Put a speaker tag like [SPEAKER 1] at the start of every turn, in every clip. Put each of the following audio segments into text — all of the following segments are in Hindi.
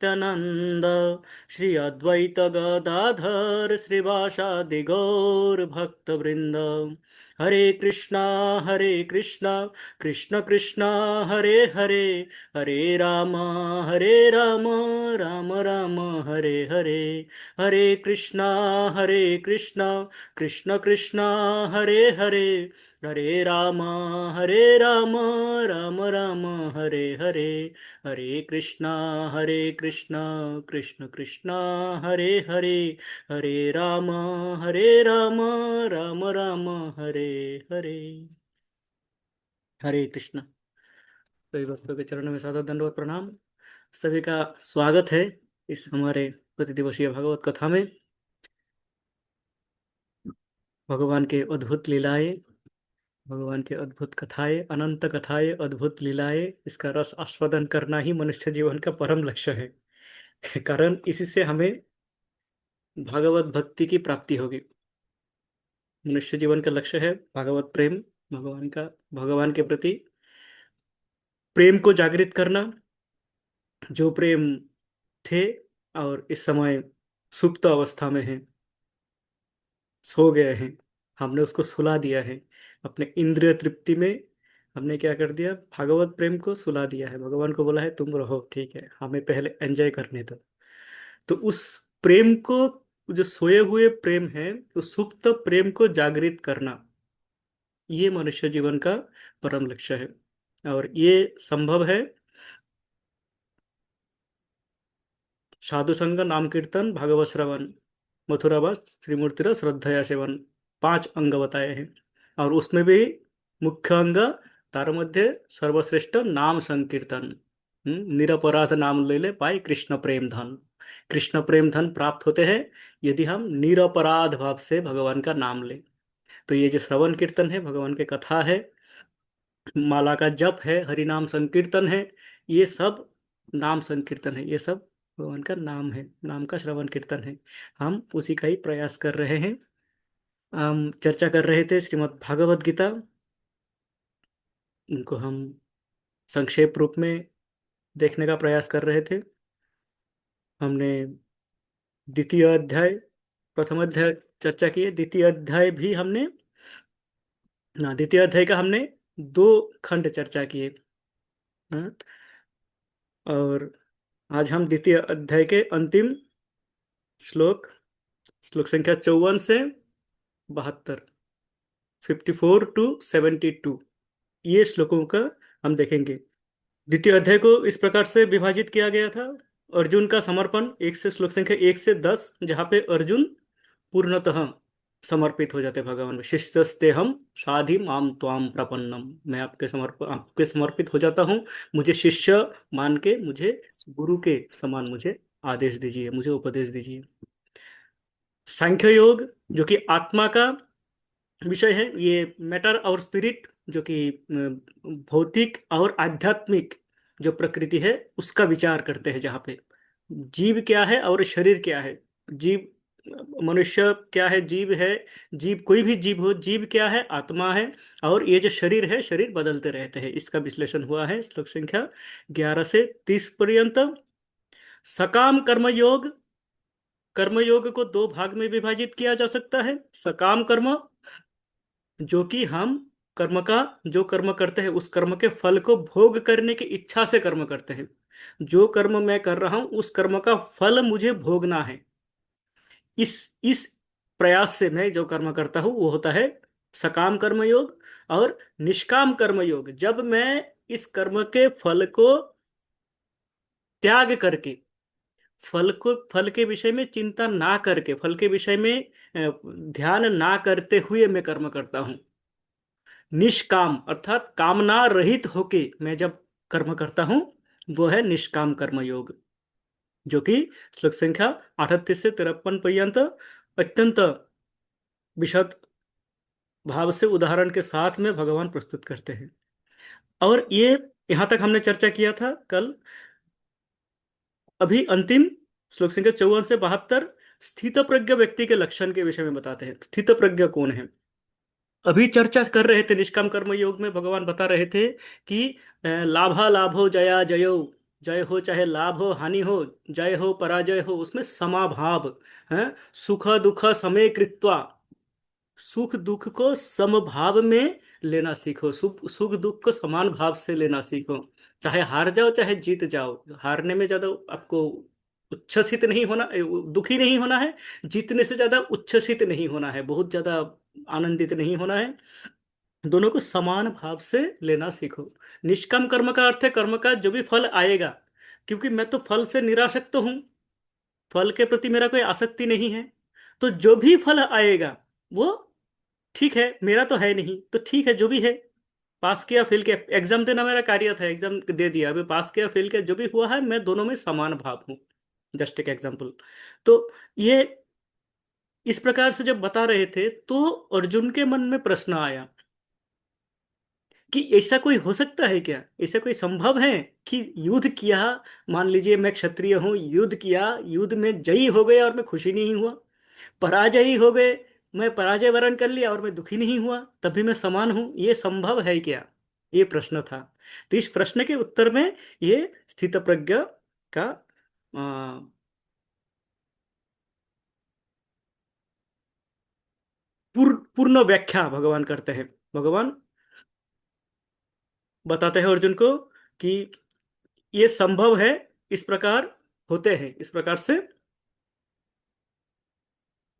[SPEAKER 1] नित्यानंद श्री अद्वैत गदाधर श्रीवासादि गौर भक्त वृंद। हरे कृष्णा कृष्ण कृष्ण हरे हरे, हरे राम राम राम हरे हरे। हरे कृष्णा कृष्ण कृष्ण हरे हरे, हरे राम राम राम हरे हरे। हरे कृष्णा कृष्ण कृष्ण हरे हरे, हरे राम राम राम हरे हरे। हरे कृष्ण। सभी भक्तों के चरणों में सादर दंडवत प्रणाम। सभी का स्वागत है इस हमारे प्रतिदिवसीय भागवत कथा में। भगवान के अद्भुत लीलाएं, भगवान के अद्भुत कथाएं, अनंत कथाएं, अद्भुत लीलाएं, इसका रस आस्वादन करना ही मनुष्य जीवन का परम लक्ष्य है। कारण इसी से हमें भागवत भक्ति की प्राप्ति होगी। मनुष्य जीवन का लक्ष्य है भागवत प्रेम, भगवान के प्रति प्रेम को जागृत करना। जो प्रेम थे और इस समय सुप्त अवस्था में हैं, सो गए हैं, हमने उसको सुला दिया है। अपने इंद्रिय तृप्ति में हमने क्या कर दिया, भागवत प्रेम को सुला दिया है। भगवान को बोला है तुम रहो, ठीक है, हमें पहले एंजॉय करने दो। तो उस प्रेम को, जो सोए हुए प्रेम है, उस सुप्त प्रेम को जागृत करना, ये मनुष्य जीवन का परम लक्ष्य है। और ये संभव है साधु संग, नाम कीर्तन, भागवत श्रवण, मथुरावास, श्रीमूर्तिरा श्रद्धया सेवन, 5 अंग बताए हैं। और उसमें भी मुख्य अंग तार मध्य सर्वश्रेष्ठ नाम संकीर्तन। निरपराध नाम ले ले पाए कृष्ण प्रेम धन। कृष्ण प्रेम धन प्राप्त होते हैं यदि हम निरपराध भाव से भगवान का नाम लें। तो ये जो श्रवण कीर्तन है, भगवान के कथा है, माला का जप है, हरि नाम संकीर्तन है, ये सब नाम संकीर्तन है, ये सब भगवान का नाम है, नाम का श्रवण कीर्तन है। हम उसी का ही प्रयास कर रहे हैं। हम चर्चा कर रहे थे श्रीमद् भागवत गीता, उनको हम संक्षेप रूप में देखने का प्रयास कर रहे थे। हमने द्वितीय अध्याय, प्रथम अध्याय चर्चा की है, द्वितीय अध्याय भी हमने ना, द्वितीय अध्याय का हमने 2 खंड चर्चा किए। हाँ, और आज हम द्वितीय अध्याय के अंतिम श्लोक, श्लोक संख्या 54 से 72, 54 टू 72, ये श्लोकों का हम देखेंगे। द्वितीय अध्याय को इस प्रकार से विभाजित किया गया था। अर्जुन का समर्पण, एक से श्लोक संख्या 1 से 10, जहाँ पे अर्जुन पूर्णतः समर्पित हो जाते भगवान में। शिष्यस्ते हम साधि माम त्वाम प्रपन्नम, मैं आपके समर्पित हो जाता हूँ, मुझे शिष्य मान के, मुझे गुरु के समान मुझे आदेश दीजिए, मुझे उपदेश दीजिए। सांख्य योग, जो कि आत्मा का विषय है, ये मैटर और स्पिरिट, जो कि भौतिक और आध्यात्मिक जो प्रकृति है उसका विचार करते हैं। जहाँ पे जीव क्या है और शरीर क्या है, जीव मनुष्य क्या है, जीव है, जीव कोई भी जीव हो, जीव क्या है, आत्मा है, और ये जो शरीर है, शरीर बदलते रहते हैं, इसका विश्लेषण हुआ है श्लोक संख्या 11 से 30 पर्यंत। सकाम कर्मयोग, कर्मयोग को 2 भाग में विभाजित किया जा सकता है। सकाम कर्म, जो कि हम कर्म का, जो कर्म करते हैं उस कर्म के फल को भोग करने की इच्छा से कर्म करते हैं। जो कर्म मैं कर रहा हूं उस कर्म का फल मुझे भोगना है, इस प्रयास से मैं जो कर्म करता हूं वो होता है सकाम कर्म योग। और निष्काम कर्म योग, जब मैं इस कर्म के फल को त्याग करके, फल के विषय में चिंता ना करके, फल के विषय में ध्यान ना करते हुए मैं कर्म करता हूं। निष्काम अर्थात कामना रहित होके मैं जब कर्म करता हूं, वो है निष्काम कर्म योग, जो कि श्लोक संख्या 38 से 53 पर्यंत अत्यंत विशद भाव से उदाहरण के साथ में भगवान प्रस्तुत करते हैं। और ये यहां तक हमने चर्चा किया था कल। अभी अंतिम श्लोक संख्या 54 से 72 स्थित प्रज्ञ व्यक्ति के लक्षण के विषय में बताते हैं। स्थित प्रज्ञ कौन है, अभी चर्चा कर रहे थे निष्काम कर्म योग में। भगवान बता रहे थे कि लाभा लाभो जया जयो, जय हो चाहे लाभ हो हानि हो, जय हो पराजय हो, उसमें समाभाव है। सुख दुख समय कृत्वा, सुख दुख को समभाव में लेना सीखो, सुख सुख दुख को समान भाव से लेना सीखो। चाहे हार जाओ चाहे जीत जाओ, हारने में ज्यादा आपको उच्छ्वसित नहीं होना, दुखी नहीं होना है। जीतने से ज्यादा उच्छ्वसित नहीं होना है, बहुत ज्यादा आनंदित नहीं होना है। दोनों को समान भाव से लेना सीखो। निष्काम कर्म का अर्थ है कर्म का जो भी फल आएगा, क्योंकि मैं तो फल से निरासक्त हूं, फल के प्रति मेरा कोई आसक्ति नहीं है। तो जो भी फल आएगा वो ठीक है, मेरा तो है नहीं, तो ठीक है जो भी है। पास किया फेल किया, एग्जाम देना मेरा कार्य था, एग्जाम दे दिया, अभी पास किया फेल किया जो भी हुआ है, मैं दोनों में समान भाव हूँ। जस्ट एक एग्जाम्पल। तो ये इस प्रकार से जब बता रहे थे तो अर्जुन के मन में प्रश्न आया कि ऐसा कोई हो सकता है क्या, ऐसा कोई संभव है कि युद्ध किया, मान लीजिए मैं क्षत्रिय हूं, युद्ध किया, युद्ध में जयी हो गए और मैं खुशी नहीं हुआ, पराजयी हो गए, मैं पराजय वरण कर लिया और मैं दुखी नहीं हुआ, तब भी मैं समान हूं, ये संभव है क्या? ये प्रश्न था। तो इस प्रश्न के उत्तर में ये स्थितप्रज्ञ का पूर्ण व्याख्या भगवान करते हैं। भगवान बताते हैं अर्जुन को कि ये संभव है, इस प्रकार होते हैं, इस प्रकार से,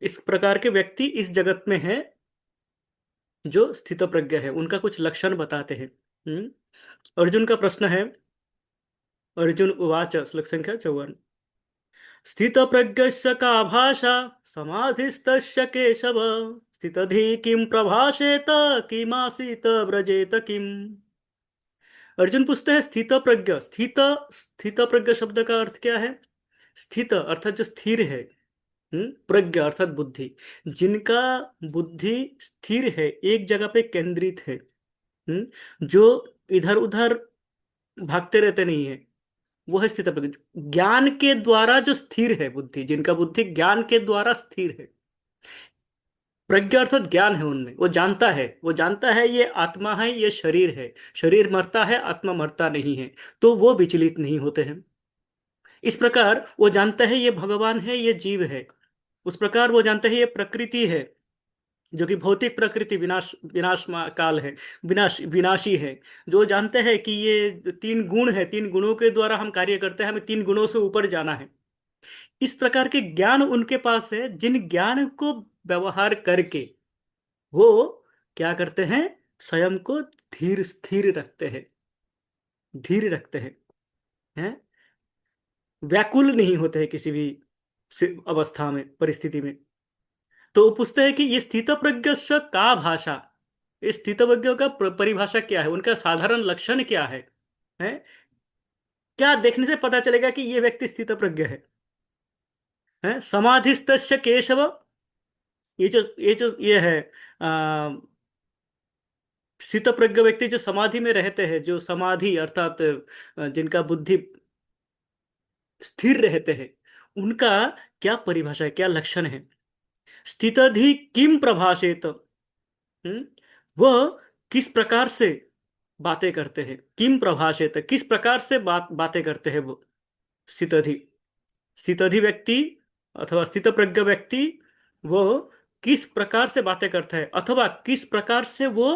[SPEAKER 1] इस प्रकार के व्यक्ति इस जगत में हैं जो स्थितप्रज्ञ है, उनका कुछ लक्षण बताते हैं। अर्जुन का प्रश्न है, अर्जुन उवाच, श्लोक संख्या 54। स्थितप्रज्ञस्य का भाषा समाधिस्तस्य केशव, स्थितधि किम प्रभाषेत किमासीत व्रजेत किम। अर्जुन पूछते हैं स्थित प्रज्ञ, स्थित प्रज्ञ शब्द का अर्थ क्या है? स्थित अर्थात जो स्थिर है, प्रज्ञ अर्थात बुद्धि, जिनका बुद्धि स्थिर है, एक जगह पे केंद्रित है, जो इधर उधर भागते रहते नहीं है, वो है स्थित प्रज्ञ। ज्ञान के द्वारा जो स्थिर है बुद्धि, जिनका बुद्धि ज्ञान के द्वारा स्थिर है, प्रज्ञा अर्थात ज्ञान है उनमें, वो जानता है, वो जानता है ये आत्मा है, ये शरीर है, शरीर मरता है, आत्मा मरता नहीं है, तो वो विचलित नहीं होते हैं। इस प्रकार वो जानता है ये भगवान है, ये जीव है। उस प्रकार वो जानता है ये प्रकृति है, जो कि भौतिक प्रकृति काल है, विनाशी है। जो जानते हैं कि ये तीन गुण है, तीन गुणों के द्वारा हम कार्य करते हैं, हमें तीन गुणों से ऊपर जाना है। इस प्रकार के ज्ञान उनके पास है, जिन ज्ञान को व्यवहार करके वो क्या करते हैं, स्वयं को धीर स्थिर रखते हैं, धीर रखते हैं, व्याकुल नहीं होते हैं किसी भी अवस्था में, परिस्थिति में। तो वो पूछते हैं कि ये स्थितप्रज्ञ का भाषा, इस स्थितप्रज्ञ का परिभाषा क्या है, उनका साधारण लक्षण क्या है? क्या देखने से पता चलेगा कि ये व्यक्ति स्थितप्रज्ञ है? समाधिस्तस्य केशव, ये है स्थितप्रज्ञ व्यक्ति जो समाधि में रहते हैं, जो समाधि अर्थात जिनका बुद्धि स्थिर रहते हैं, उनका क्या परिभाषा है, क्या लक्षण है? स्थितधि किम प्रभाषेत, वह किस प्रकार से बातें करते हैं, किम प्रभाषेत किस प्रकार से बातें करते हैं वो स्थितधि, स्थितधि व्यक्ति अथवा स्थितप्रज्ञ व्यक्ति, वो किस प्रकार से बातें करता है, अथवा किस प्रकार से वो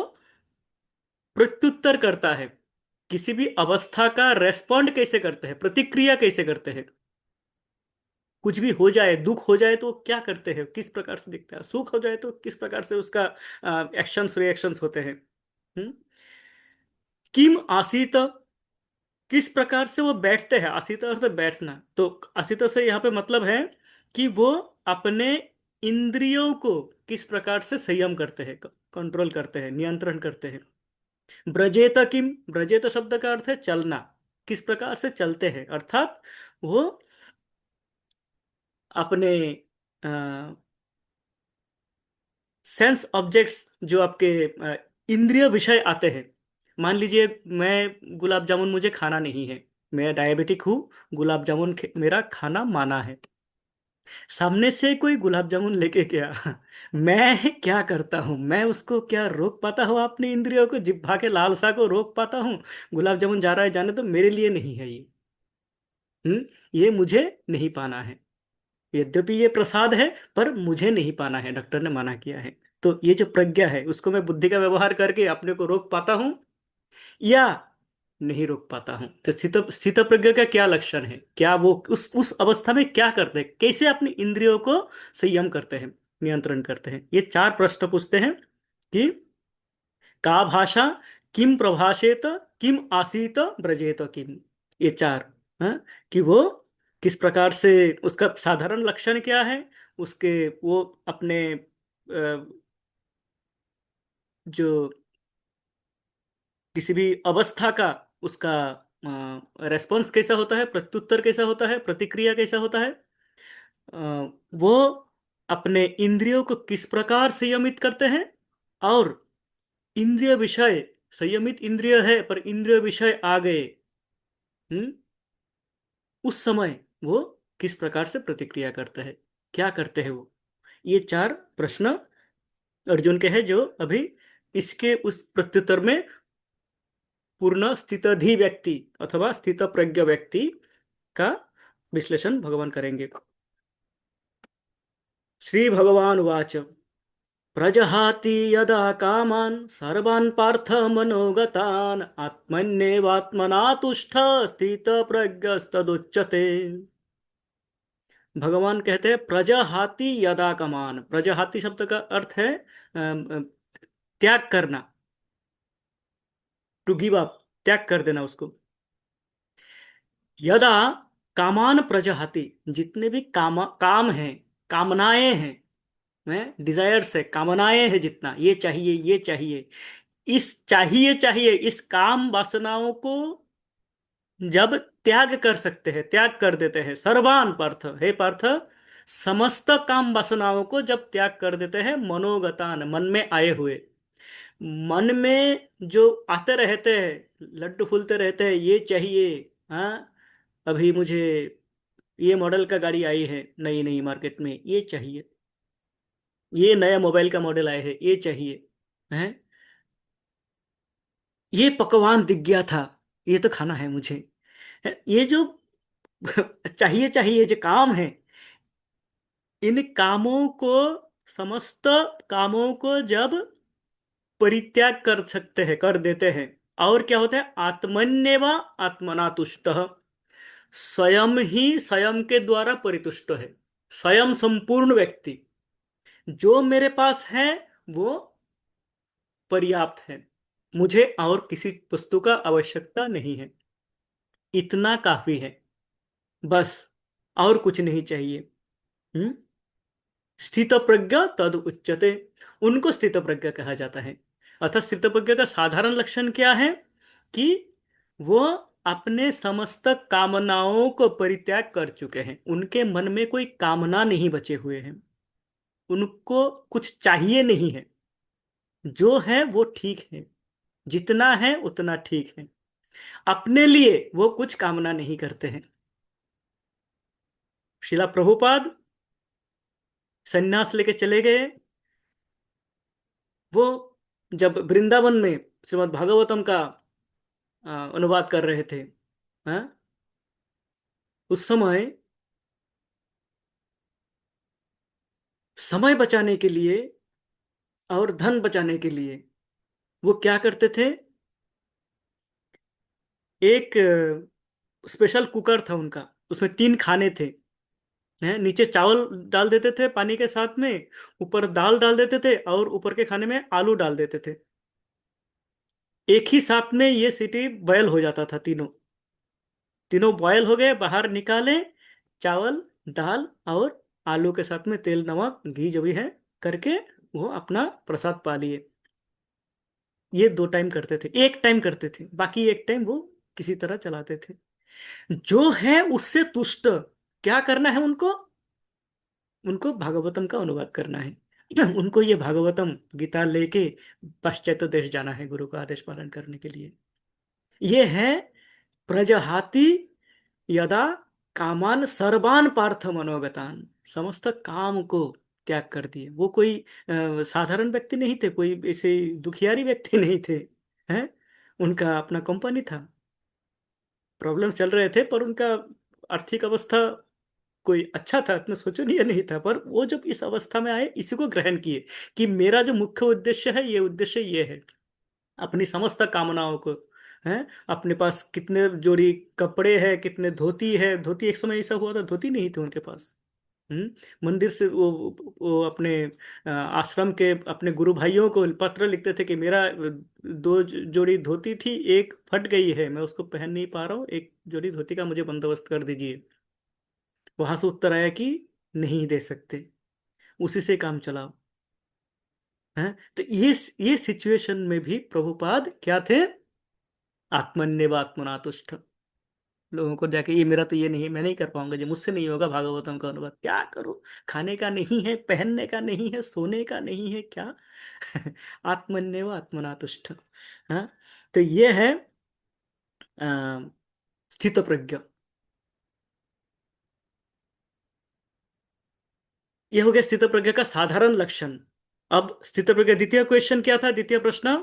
[SPEAKER 1] प्रत्युत्तर करता है, किसी भी अवस्था का रेस्पॉन्ड कैसे करते हैं, प्रतिक्रिया कैसे करते हैं। कुछ भी हो जाए, दुख हो जाए तो क्या करते हैं, किस प्रकार से दिखता है, सुख हो जाए तो किस प्रकार से उसका एक्शंस रिएक्शंस होते हैं। हम्म? किम आसीत, किस प्रकार से वो बैठते हैं, आसीत अर्थ बैठना, तो आसीत से यहाँ पे मतलब है कि वो अपने इंद्रियों को किस प्रकार से संयम करते हैं, कंट्रोल करते हैं, नियंत्रण करते हैं। ब्रजेत किम, ब्रजेत शब्द का अर्थ है चलना, किस प्रकार से चलते हैं, अर्थात वो अपने सेंस ऑब्जेक्ट्स, जो आपके इंद्रिय विषय आते हैं। मान लीजिए मैं गुलाब जामुन मुझे खाना नहीं है, मैं डायबिटिक हूँ, गुलाब जामुन मेरा खाना माना है, सामने से कोई गुलाब जामुन लेके गया मैं क्या करता हूँ, मैं उसको क्या रोक पाता हूँ, अपनी इंद्रियों को, जिह्वा के लालसा को रोक पाता हूँ? गुलाब जामुन जा रहा है जाने तो, मेरे लिए नहीं है ये। ये मुझे नहीं पाना है, यद्यपि ये प्रसाद है पर मुझे नहीं पाना है, डॉक्टर ने मना किया है। तो ये जो प्रज्ञा है उसको मैं बुद्धि का व्यवहार करके अपने को रोक पाता हूं या नहीं रोक पाता हूं। तो स्थित स्थित प्रज्ञ का क्या लक्षण है, क्या वो उस अवस्था में क्या करते हैं, कैसे अपनी इंद्रियों को संयम करते हैं, नियंत्रण करते हैं। ये चार प्रश्न पूछते हैं कि का भाषा, किम प्रभाषेत, किम आसीत, ब्रजेत किम। ये चार, हाँ, कि वो किस प्रकार से, उसका साधारण लक्षण क्या है, उसके वो अपने जो किसी भी अवस्था का उसका रेस्पॉन्स कैसा होता है, प्रत्युत्तर कैसा होता है, प्रतिक्रिया कैसा होता है, अ, वो अपने इंद्रियों को किस प्रकार संयमित करते हैं, और इंद्रिय विषय, संयमित इंद्रिय है पर इंद्रिय विषय आ गए, हम्म, उस समय वो किस प्रकार से प्रतिक्रिया करते हैं, क्या करते हैं वो। ये चार प्रश्न अर्जुन के हैं, जो अभी इसके उस प्रत्युत्तर में पूर्ण स्थितधि व्यक्ति अथवा स्थित प्रज्ञ व्यक्ति का विश्लेषण भगवान करेंगे। श्री भगवान उवाच प्रजहाति यदा कामान् सर्वान् पार्थ मनोगतान् आत्मन्येवात्मना तुष्ट स्थित प्रज्ञस्तदुच्यते। भगवान कहते हैं प्रजहाति यदा कामान। प्रजहाति शब्द का अर्थ है त्याग करना, टू गिव अप, त्याग कर देना उसको। यदा कामान प्रजहाति, जितने भी काम हैं, कामनाएं हैं, डिजायर्स है, कामनाएं हैं, जितना ये चाहिए ये चाहिए, इस चाहिए चाहिए इस काम वासनाओं को जब त्याग कर सकते हैं, त्याग कर देते हैं, सर्वान पार्थ, हे पार्थ, समस्त काम वासनाओं को जब त्याग कर देते हैं, मनोगतान, मन में आए हुए, मन में जो आते रहते हैं, लड्डू फूलते रहते हैं, ये चाहिए, हाँ, अभी मुझे ये मॉडल का गाड़ी आई है नई नई मार्केट में, ये चाहिए, ये नया मोबाइल का मॉडल आया है, ये चाहिए, हैं, ये पकवान दिख गया था, ये तो खाना है मुझे, ये जो चाहिए चाहिए जो काम है, इन कामों को, समस्त कामों को जब परित्याग कर सकते हैं, कर देते हैं, और क्या होता है, आत्मन्यव आत्मना तुष्ट, स्वयं ही स्वयं के द्वारा परितुष्ट है, स्वयं संपूर्ण व्यक्ति, जो मेरे पास है वो पर्याप्त है, मुझे और किसी वस्तु का आवश्यकता नहीं है, इतना काफी है, बस, और कुछ नहीं चाहिए। हम्म, स्थित प्रज्ञ तद उच्यते, उनको स्थित प्रज्ञ कहा जाता है। अर्थात स्थित प्रज्ञ का साधारण लक्षण क्या है कि वो अपने समस्त कामनाओं को परित्याग कर चुके हैं, उनके मन में कोई कामना नहीं बचे हुए हैं, उनको कुछ चाहिए नहीं है, जो है वो ठीक है, जितना है उतना ठीक है, अपने लिए वो कुछ कामना नहीं करते हैं। शिला प्रभुपाद सन्यास लेके चले गए, वो जब वृंदावन में श्रीमद् भागवतम का अनुवाद कर रहे थे, हाँ, उस समय समय बचाने के लिए और धन बचाने के लिए वो क्या करते थे, एक स्पेशल कुकर था उनका, उसमें तीन खाने थे, हैं, नीचे चावल डाल देते थे पानी के साथ में, ऊपर दाल डाल देते थे, और ऊपर के खाने में आलू डाल देते थे, एक ही साथ में ये सीटी बॉयल हो जाता था, तीनों तीनों बॉयल हो गए, बाहर निकाले, चावल, दाल और आलू के साथ में तेल नमक घी जो भी है करके वो अपना प्रसाद पा लिए। ये दो टाइम करते थे, एक टाइम करते थे, बाकी एक टाइम वो किसी तरह चलाते थे। जो है उससे तुष्ट, क्या करना है उनको, उनको भागवतम का अनुवाद करना है। उनको ये भागवतम गीता लेके पाश्चात्य देश जाना है गुरु का आदेश पालन करने के लिए। ये है प्रजहाति यदा कामान सर्वान पार्थ मनोगतान, समस्त काम को त्याग कर दिए, वो कोई साधारण व्यक्ति नहीं थे, कोई ऐसे दुखियारी व्यक्ति नहीं थे, हैं, उनका अपना कंपनी था, प्रॉब्लम चल रहे थे पर उनका आर्थिक अवस्था कोई अच्छा था इतना सोचनीय नहीं था, पर वो जब इस अवस्था में आए इसी को ग्रहण किए कि मेरा जो मुख्य उद्देश्य है ये उद्देश्य ये है, अपनी समस्त कामनाओं को, हैं, अपने पास कितने जोड़ी कपड़े हैं, कितने धोती है, धोती एक समय ऐसा हुआ था धोती नहीं थी उनके पास। मंदिर से वो अपने आश्रम के अपने गुरु भाइयों को पत्र लिखते थे कि मेरा दो जोड़ी धोती थी, एक फट गई है, मैं उसको पहन नहीं पा रहा हूँ, एक जोड़ी धोती का मुझे बंदोबस्त कर दीजिए। वहां से उत्तर आया कि नहीं दे सकते, उसी से काम चलाओ। हैं, तो ये सिचुएशन में भी प्रभुपाद क्या थे, आत्मन्यव आत्मना तुष्ट। लोगों को जाके ये मेरा तो ये नहीं है, मैं नहीं कर पाऊंगा, जो मुझसे नहीं होगा भागवतम का अनुवाद, क्या करूं, खाने का नहीं है, पहनने का नहीं है, सोने का नहीं है, क्या। आत्मन्यव आत्मना तुष्ट। हाँ, तो ये है अ, स्थित प्रज्ञ। ये हो गया स्थित प्रज्ञ का साधारण लक्षण। अब स्थित प्रज्ञ द्वितीय क्वेश्चन क्या था, द्वितीय प्रश्न,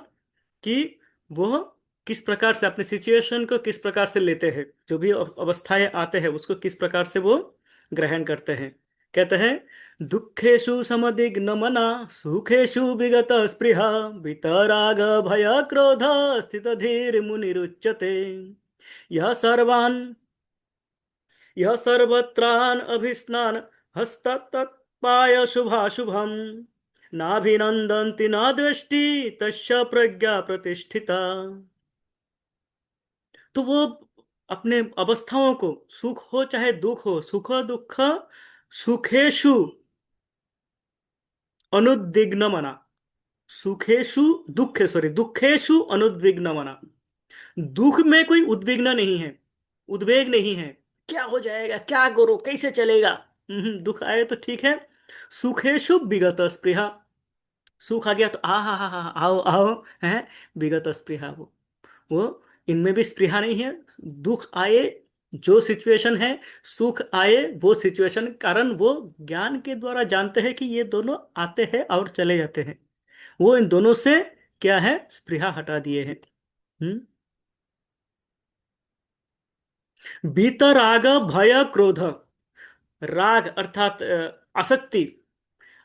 [SPEAKER 1] कि वो किस प्रकार से अपने सिचुएशन को किस प्रकार से लेते हैं, जो भी अवस्थाएं आते हैं उसको किस प्रकार से वो ग्रहण करते हैं। कहते हैं, दुखेषु समदिग्न मना, सुखेषु विगत स्पृहा, वितराग भय क्रोध, स्थित धीर मुनिरुच्यते। यह सर्वान् यह सर्वत्रान् अभिस्नान हस्ततत्पाय शुभाशुभम्, नाभिनन्दन्ति न द्वेष्टि, तस्य प्रज्ञा प्रतिष्ठिता। तो वो अपने अवस्थाओं को, सुख हो चाहे दुख हो, सुख दुख, सुखेशु अनुद्विग्न मना, सुखेशु दुखे सॉरी दुखेशु अनुद्विग्न मना, दुख में कोई उद्विग्न नहीं है, उद्वेग नहीं है, क्या हो जाएगा, क्या करो, कैसे चलेगा। दुख आए तो ठीक है। सुखेशु विगत स्पृहा, सुख आ गया तो आ हा हा हा आओ आओ, है, विगत स्पृहा, वो इनमें भी स्पृहा नहीं है। दुख आए जो सिचुएशन है, सुख आए वो सिचुएशन, कारण वो ज्ञान के द्वारा जानते हैं कि ये दोनों आते हैं और चले जाते हैं, वो इन दोनों से क्या है, स्पृहा हटा दिए हैं। हम्म बीतराग भय क्रोध, राग अर्थात आसक्ति,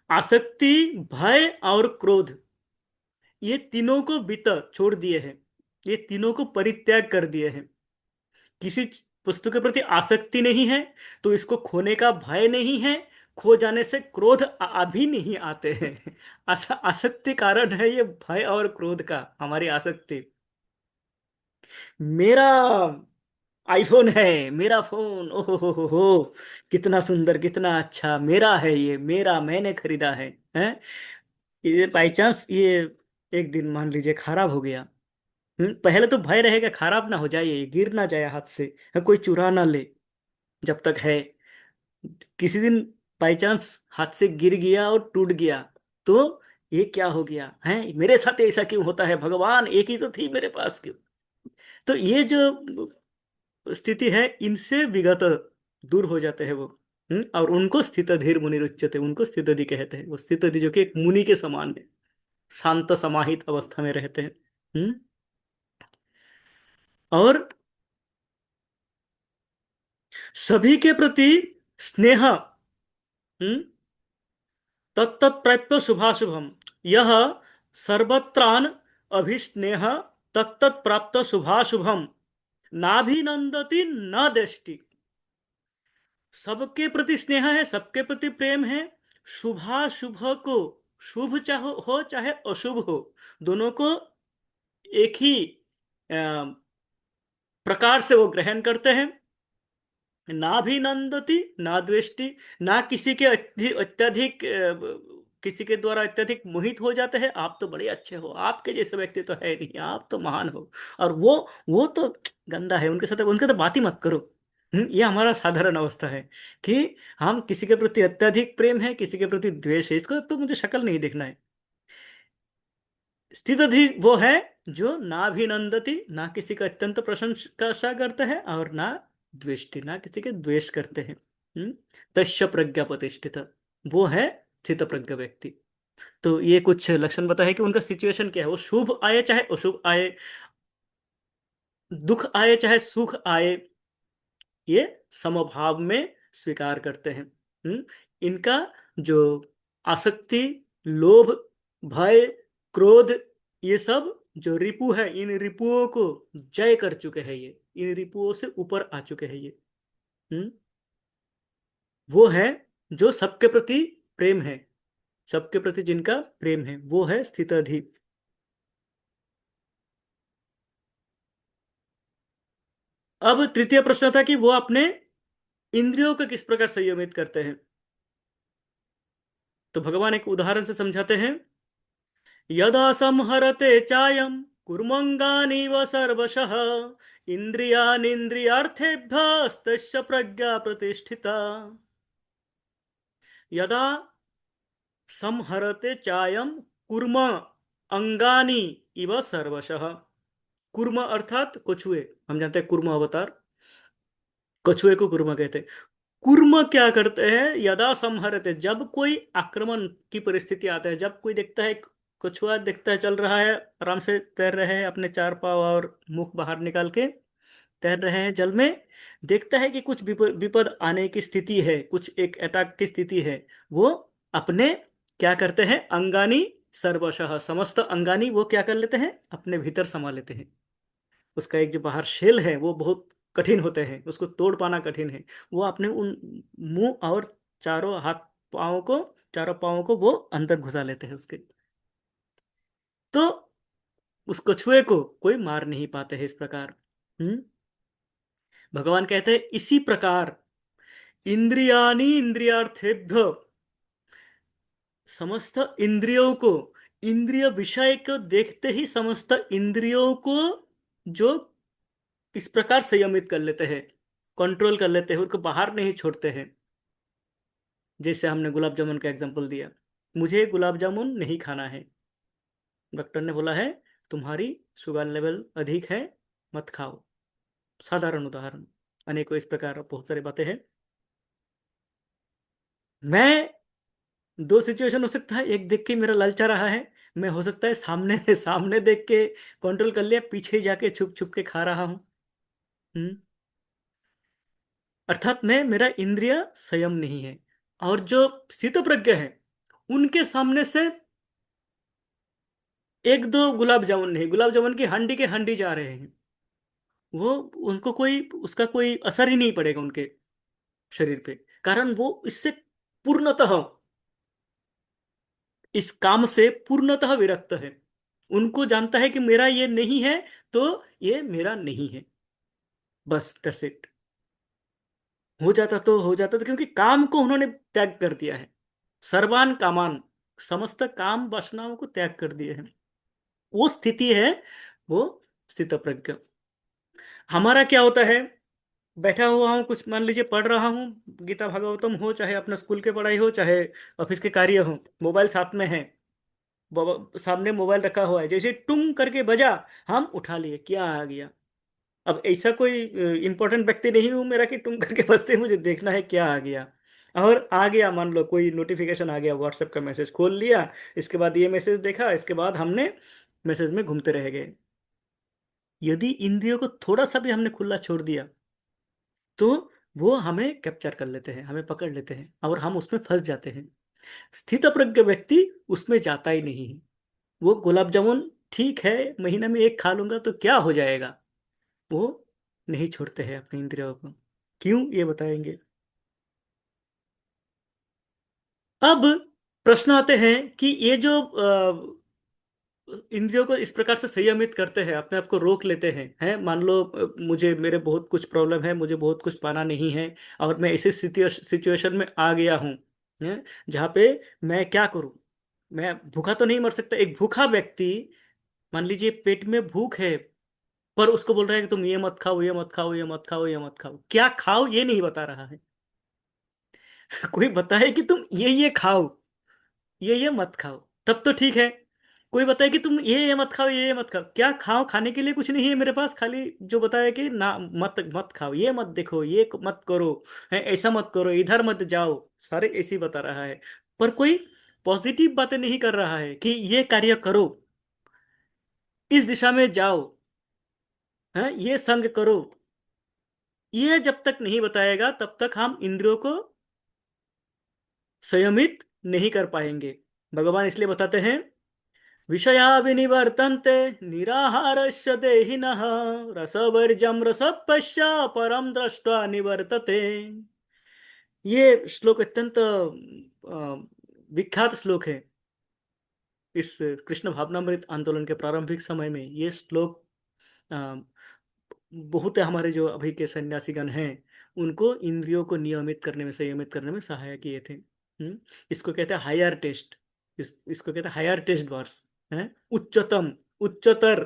[SPEAKER 1] आसक्ति, भय और क्रोध, ये तीनों को बीत छोड़ दिए हैं, ये तीनों को परित्याग कर दिए हैं। किसी वस्तु के प्रति आसक्ति नहीं है तो इसको खोने का भय नहीं है, खो जाने से क्रोध अभी नहीं आते हैं। आसक्ति कारण है ये भय और क्रोध का, हमारी आसक्ति। मेरा आईफोन है, मेरा फोन, ओहो हो, कितना सुंदर, कितना अच्छा, मेरा है, ये मेरा, मैंने खरीदा है। ये बाई चांस ये एक दिन मान लीजिए खराब हो गया, पहले तो भय रहेगा खराब ना हो जाए, ये गिर ना जाए हाथ से, कोई चुरा ना ले, जब तक है। किसी दिन बाई चांस हाथ से गिर गया और टूट गया, तो ये क्या हो गया है, मेरे साथ ऐसा क्यों होता है, भगवान एक ही तो थी मेरे पास क्यों। तो ये जो स्थिति है, इनसे विगत दूर हो जाते हैं वो। और उनको स्थित धीर मुनि रुच्यते, उनको स्थितधि कहते हैं, वो स्थितधि जो कि एक मुनि के समान है, शांत समाहित अवस्था में रहते हैं। हम्म और सभी के प्रति स्नेह, तत्तत्प्राप्य शुभाशुभम, यह सर्वत्रान अभिस्नेह, तत्तत्प्राप्त शुभाशुभम, नाभिनंदति न दृष्टि। सबके प्रति स्नेह है, सबके प्रति प्रेम है, शुभाशुभ को, शुभ चाहे हो चाहे अशुभ हो, दोनों को एक ही अ, प्रकार से वो ग्रहण करते हैं। ना भी नंदती ना द्वेष्टि, ना किसी के अत्यधिक किसी के द्वारा अत्यधिक मोहित हो जाते हैं, आप तो बड़े अच्छे हो, आपके जैसे व्यक्ति तो है नहीं, आप तो महान हो, और वो तो गंदा है, उनके साथ उनके तो बात ही मत करो। ये हमारा साधारण अवस्था है कि हम किसी के प्रति अत्यधिक प्रेम है, किसी के प्रति द्वेष है, इसको तो मुझे शक्ल नहीं देखना है। स्थितधि वो है जो ना भी नंदती, ना किसी का अत्यंत प्रशंसा करते हैं, और ना द्वेष्टि, ना किसी के द्वेष करते हैं। हम्म तस्य प्रज्ञा प्रतिष्ठित, वो है स्थित प्रज्ञ व्यक्ति। तो ये कुछ लक्षण बताए कि उनका सिचुएशन क्या है, वो शुभ आए चाहे अशुभ आए, दुख आए चाहे सुख आए, ये समभाव में स्वीकार करते हैं। इनका जो आसक्ति, लोभ, भय, क्रोध, ये सब जो रिपु है, इन रिपुओं को जय कर चुके हैं, ये इन रिपुओं से ऊपर आ चुके हैं ये। हम्म वो है जो सबके प्रति प्रेम है, सबके प्रति जिनका प्रेम है, वो है स्थितधि। अब तृतीय प्रश्न था कि वो अपने इंद्रियों को किस प्रकार संयमित करते हैं। तो भगवान एक उदाहरण से समझाते हैं। यदा संहरते चायं कुर्मंगानीव सर्वशः इंद्रियानीन्द्रियार्थेभ्यस्तस्य प्रज्ञा प्रतिष्ठिता। यदा संहरते चायं कुर्म अंगानी इव सर्वशः। कुर्म अर्थात कछुए, हम जानते हैं कुर्म अवतार, कछुए को कुर्म कहते हैं। कुर्म क्या करते हैं, यदा संहरते, जब कोई आक्रमण की परिस्थिति आता है, जब कोई देखता है, कछुआ देखता है चल रहा है, आराम से तैर रहे हैं अपने चार पांव और मुख बाहर निकाल के तैर रहे हैं जल में, देखता है कि कुछ विपद आने की स्थिति है, कुछ एक अटैक की स्थिति है, वो अपने क्या करते हैं, अंगानी सर्वशः, समस्त अंगानी वो क्या कर लेते हैं, अपने भीतर समा लेते हैं। उसका एक जो बाहर शेल है वो बहुत कठिन होते हैं, उसको तोड़ पाना कठिन है। वो अपने उन मुंह और चारों हाथ पाँव को, चारों पाँवों को वो अंदर घुसा लेते हैं उसके। तो उस कछुए को कोई मार नहीं पाते हैं इस प्रकार। हम्म भगवान कहते हैं इसी प्रकार इंद्रियानी इंद्रियार्थेभ्य, समस्त इंद्रियों को, इंद्रिय विषय को देखते ही समस्त इंद्रियों को जो इस प्रकार संयमित कर लेते हैं, कंट्रोल कर लेते हैं, उनको बाहर नहीं छोड़ते हैं। जैसे हमने गुलाब जामुन का एग्जांपल दिया, मुझे गुलाब जामुन नहीं खाना है, डॉक्टर ने बोला है तुम्हारी शुगर लेवल अधिक है, मत खाओ। साधारण उदाहरण, अनेकों इस प्रकार बहुत सारी बातें हैं। मैं, दो सिचुएशन हो सकता है, एक देख के मेरा ललचा रहा है, मैं हो सकता है सामने सामने देख के कंट्रोल कर लिया, पीछे जाके छुप छुप के खा रहा हूं। हम्म अर्थात मैं, मेरा इंद्रिय संयम नहीं है। और जो स्थित प्रज्ञ है, उनके सामने से एक दो गुलाब जामुन नहीं, गुलाब जामुन की हंडी के हंडी जा रहे हैं, वो, उनको कोई उसका कोई असर ही नहीं पड़ेगा उनके शरीर पे, कारण वो इससे पूर्णतः, इस काम से पूर्णतः विरक्त है। उनको जानता है कि मेरा ये नहीं है, तो ये मेरा नहीं है, बस दैट्स इट। हो जाता तो हो जाता, तो क्योंकि काम को उन्होंने त्याग कर दिया है, सर्वान कामान, समस्त काम वासनाओं को त्याग कर दिए हैं, वो स्थिति है वो स्थित प्रज्ञ। हमारा क्या होता है, बैठा हुआ हूँ, कुछ मान लीजिए पढ़ रहा हूँ, गीता भागवतम हो, चाहे अपना स्कूल की पढ़ाई हो, चाहे ऑफिस के कार्य हो, मोबाइल साथ में है, सामने मोबाइल रखा हुआ है, जैसे टुंग करके बजा, हम उठा लिए, क्या आ गया। अब ऐसा कोई इंपॉर्टेंट व्यक्ति नहीं हूं मेरा कि टुंग करके बजते ही मुझे देखना है क्या आ गया। और आ गया, मान लो कोई नोटिफिकेशन आ गया, व्हाट्सएप का मैसेज खोल लिया, इसके बाद ये मैसेज देखा, इसके बाद हमने मैसेज में घूमते रह गए। यदि इंद्रियों को थोड़ा सा भी हमने खुला छोड़ दिया, तो वो हमें कैप्चर कर लेते हैं, हमें पकड़ लेते हैं और हम उसमें फंस जाते हैं। स्थित प्रज्ञ व्यक्ति उसमें जाता ही नहीं है। वो गुलाब जामुन ठीक है, महीने में एक खा लूंगा तो क्या हो जाएगा, वो नहीं छोड़ते हैं अपने इंद्रियों को। क्यों, ये बताएंगे। अब प्रश्न आते हैं कि ये जो इंद्रियों को इस प्रकार से संयमित करते हैं, अपने आप को रोक लेते हैं मान लो मुझे, मेरे बहुत कुछ प्रॉब्लम है, मुझे बहुत कुछ पाना नहीं है, और मैं ऐसे सिचुएशन में आ गया हूँ, जहाँ पे मैं क्या करूँ, मैं भूखा तो नहीं मर सकता। एक भूखा व्यक्ति, मान लीजिए पेट में भूख है, पर उसको बोल रहा है कि तुम ये मत खाओ, ये मत खाओ, ये मत खाओ, ये मत खाओ, क्या खाओ ये नहीं बता रहा है। कोई बताए कि तुम ये खाओ, ये मत खाओ, तब तो ठीक है। कोई बताए कि तुम ये मत खाओ, ये मत खाओ, क्या खाओ, खाने के लिए कुछ नहीं है मेरे पास, खाली जो बताया कि ना, मत मत खाओ, ये मत देखो, ये मत करो, है ऐसा मत करो, इधर मत जाओ, सारे ऐसे ही बता रहा है। पर कोई पॉजिटिव बातें नहीं कर रहा है कि ये कार्य करो, इस दिशा में जाओ, है ये संग करो। ये जब तक नहीं बताएगा तब तक हम इंद्रियों को संयमित नहीं कर पाएंगे। भगवान इसलिए बताते हैं, विषया विनिवर्तन्ते निराहारस्य देहिनः रसवर्जं रसपश्य परम दृष्ट्वा निवर्तते। ये श्लोक अत्यंत विख्यात श्लोक है। इस कृष्ण भावनामृत आंदोलन के प्रारंभिक समय में ये श्लोक अ, बहुत हमारे जो अभी के सन्यासीगण हैं उनको इंद्रियों को नियमित करने में, संयमित करने में सहायक किए थे। इसको कहते हैं हायर टेस्ट। इसको कहते हैं हायर टेस्ट वर्स है, उच्चतम, उच्चतर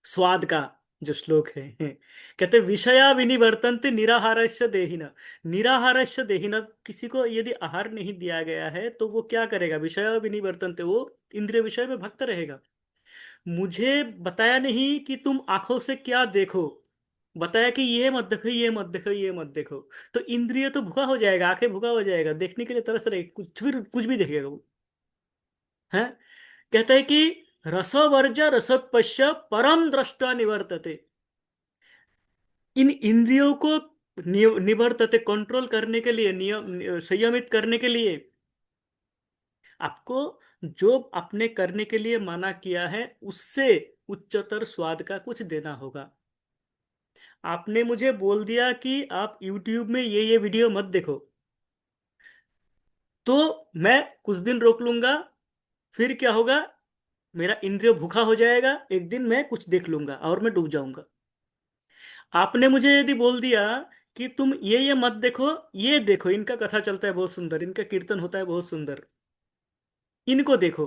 [SPEAKER 1] स्वाद का जो श्लोक है। कहते विषया विनिवर्तन्ते निराहारस्य देहिना। निराहारस्य देहिना, किसी को यदि आहार नहीं दिया गया है तो वो क्या करेगा? विषया विनिवर्तन्ते, वो इंद्रिय विषय में भक्त रहेगा। मुझे बताया नहीं कि तुम आंखों से क्या देखो, बताया कि ये मत देखो, ये मत देखो, ये मत देखो। तो इंद्रिय तो भूखा हो जाएगा, आंखें भूखा हो जाएगा, देखने के लिए तरस रहेगी, कुछ भी देखेगा वो है। कहता है कि रसवर्ज रसोपश्य परम दृष्टा निवर्तते। इन इंद्रियों को निवर्तते, कंट्रोल करने के लिए, नियम संयमित करने के लिए आपको जो आपने करने के लिए माना किया है उससे उच्चतर स्वाद का कुछ देना होगा। आपने मुझे बोल दिया कि आप YouTube में ये वीडियो मत देखो, तो मैं कुछ दिन रोक लूंगा, फिर क्या होगा? मेरा इंद्रिय भूखा हो जाएगा, एक दिन मैं कुछ देख लूंगा और मैं डूब जाऊंगा। आपने मुझे यदि बोल दिया कि तुम ये मत देखो, ये देखो, इनका कथा चलता है बहुत सुंदर, इनका कीर्तन होता है बहुत सुंदर, इनको देखो,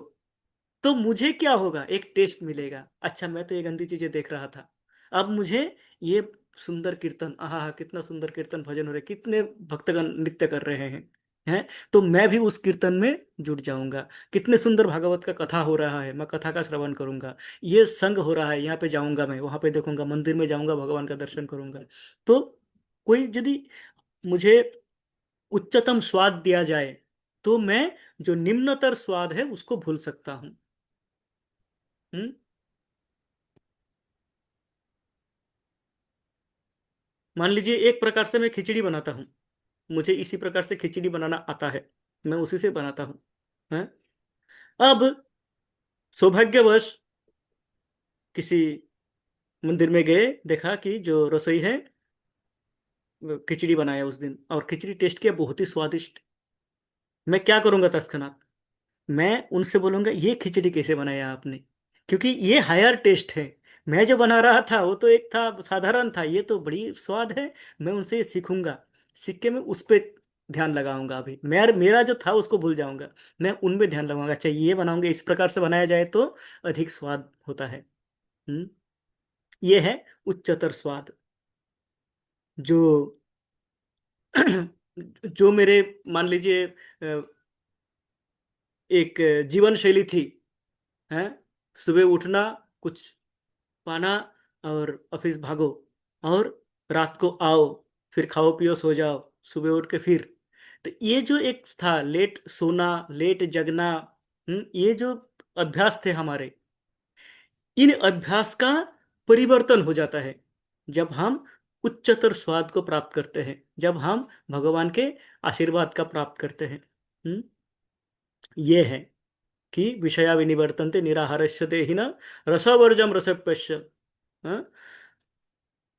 [SPEAKER 1] तो मुझे क्या होगा? एक टेस्ट मिलेगा। अच्छा, मैं तो ये गंदी चीजें देख रहा था, अब मुझे ये सुंदर कीर्तन, आहा कितना सुंदर कीर्तन भजन हो रहे, कितने भक्तगण नृत्य कर रहे हैं, तो मैं भी उस कीर्तन में जुट जाऊंगा। कितने सुंदर भागवत का कथा हो रहा है, मैं कथा का श्रवण करूंगा। ये संग हो रहा है, यहाँ पे जाऊंगा, मैं वहां पे देखूंगा, मंदिर में जाऊंगा, भगवान का दर्शन करूंगा। तो कोई यदि मुझे उच्चतम स्वाद दिया जाए तो मैं जो निम्नतर स्वाद है उसको भूल सकता हूं। हम्म। मान लीजिए एक प्रकार से मैं खिचड़ी बनाता हूँ, मुझे इसी प्रकार से खिचड़ी बनाना आता है, मैं उसी से बनाता हूँ। हैं? अब सौभाग्यवश किसी मंदिर में गए, देखा कि जो रसोई है वो खिचड़ी बनाया उस दिन, और खिचड़ी टेस्ट किया, बहुत ही स्वादिष्ट। मैं क्या करूंगा तत्क्षणात? मैं उनसे बोलूंगा ये खिचड़ी कैसे बनाया आपने, क्योंकि ये हायर टेस्ट है। मैं जो बना रहा था वो तो एक था, साधारण था, ये तो बड़ी स्वाद है। मैं उनसे ये सीखूंगा, सीख के मैं उस पर ध्यान लगाऊंगा। अभी मेरा जो था उसको भूल जाऊंगा, मैं उनमें ध्यान लगाऊंगा। अच्छा, ये बनाऊंगा, इस प्रकार से बनाया जाए तो अधिक स्वाद होता है। हम्म। ये है उच्चतर स्वाद। जो जो मेरे, मान लीजिए एक जीवन शैली थी, है, सुबह उठना, कुछ पाना, और ऑफिस भागो, और रात को आओ, फिर खाओ पियो सो जाओ, सुबह उठ के फिर। तो ये जो एक था, लेट सोना लेट जगना, ये जो अभ्यास थे हमारे, इन अभ्यास का परिवर्तन हो जाता है जब हम उच्चतर स्वाद को प्राप्त करते हैं, जब हम भगवान के आशीर्वाद का प्राप्त करते हैं। हम्म, ये है कि विषया विनिवर्तन्ते निराहारस्य देहिना रसवर्जम रसप्यस्य। हाँ?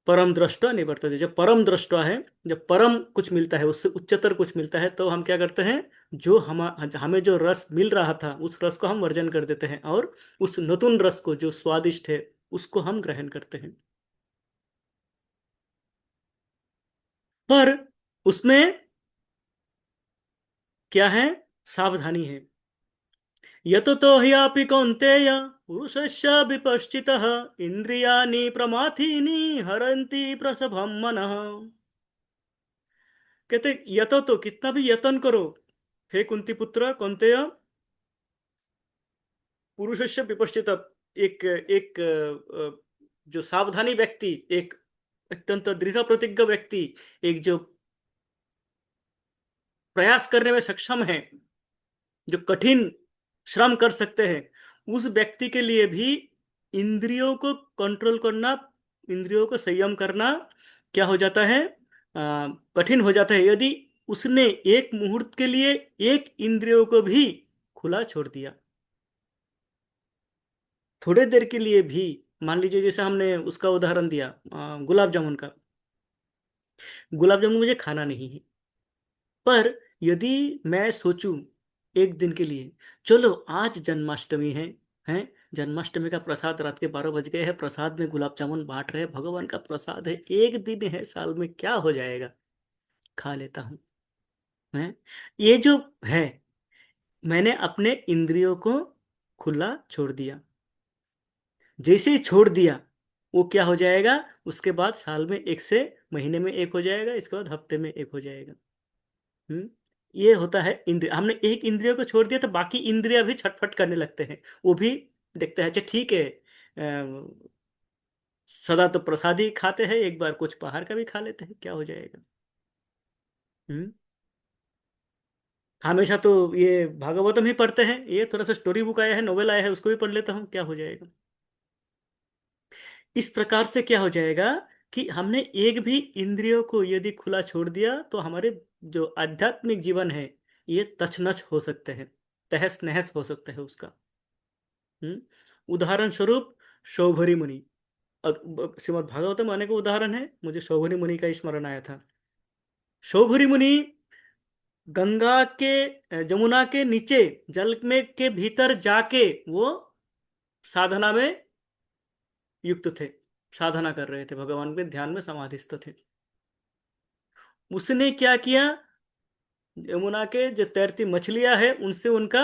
[SPEAKER 1] परम दृष्टा निवर्तते, जब परम दृष्टा है, जब परम कुछ मिलता है, उससे उच्चतर कुछ मिलता है, तो हम क्या करते हैं? जो हमें जो रस मिल रहा था उस रस को हम वर्जन कर देते हैं, और उस नতুन रस को जो स्वादिष्ट है उसको हम ग्रहण करते हैं। पर उसमें क्या है? सावधानी है। यततो ह्यापि कौन्तेय पुरुषस्य विपश्चितः इंद्रियाणि प्रमाथीनि हरन्ति प्रसभं मनः। कहते यतो तो, कितना भी यतन करो हे कुंती पुत्र कौन्तेय, पुरुषस्य विपश्चित, एक एक जो सावधानी व्यक्ति, एक अत्यंत दृढ़ प्रतिज्ञ व्यक्ति, एक जो प्रयास करने में सक्षम है, जो कठिन श्रम कर सकते हैं, उस व्यक्ति के लिए भी इंद्रियों को कंट्रोल करना, इंद्रियों को संयम करना, क्या हो जाता है, कठिन हो जाता है यदि उसने एक मुहूर्त के लिए एक इंद्रियों को भी खुला छोड़ दिया। थोड़े देर के लिए भी, मान लीजिए जैसे हमने उसका उदाहरण दिया, गुलाब जामुन का। गुलाब जामुन मुझे खाना नहीं है, पर यदि मैं सोचूं एक दिन के लिए, चलो आज जन्माष्टमी है, जन्माष्टमी का प्रसाद रात के 12 बज गए हैं, प्रसाद में गुलाब जामुन बांट रहे हैं, भगवान का प्रसाद है, एक दिन है साल में, क्या हो जाएगा, खा लेता हूँ। है, ये जो है, मैंने अपने इंद्रियों को खुला छोड़ दिया। जैसे ही छोड़ दिया, वो क्या हो जाएगा, उसके बाद साल में एक से, महीने में एक हो जाएगा, इसके बाद हफ्ते में एक हो जाएगा। हम्म ये होता है इंद्रिय, हमने एक इंद्रिय को छोड़ दिया तो बाकी इंद्रिय भी छटफट करने लगते हैं। वो भी देखते हैं, अच्छा ठीक है, सदा तो प्रसाद ही खाते हैं, एक बार कुछ बाहर का भी खा लेते हैं, क्या हो जाएगा। हम्म हमेशा तो ये भागवतम ही पढ़ते हैं, ये थोड़ा सा स्टोरी बुक आया है, नोवेल आया है, उसको भी पढ़ लेता हूँ, क्या हो जाएगा। इस प्रकार से क्या हो जाएगा कि हमने एक भी इंद्रियों को यदि खुला छोड़ दिया तो हमारे जो आध्यात्मिक जीवन है, ये तछनछ हो सकते हैं, तहस नहस हो सकता है उसका। उदाहरण स्वरूप शौभरी मुनि। श्रीमद् भागवतम में अनेक उदाहरण है, मुझे शौभरी मुनि का स्मरण आया था। शौभरी मुनि गंगा के, जमुना के नीचे, जल में के भीतर जाके वो साधना में युक्त थे, साधना कर रहे थे, भगवान के ध्यान में समाधिस्थ थे। उसने क्या किया, यमुना के जो तैरती मछलियां हैं उनसे उनका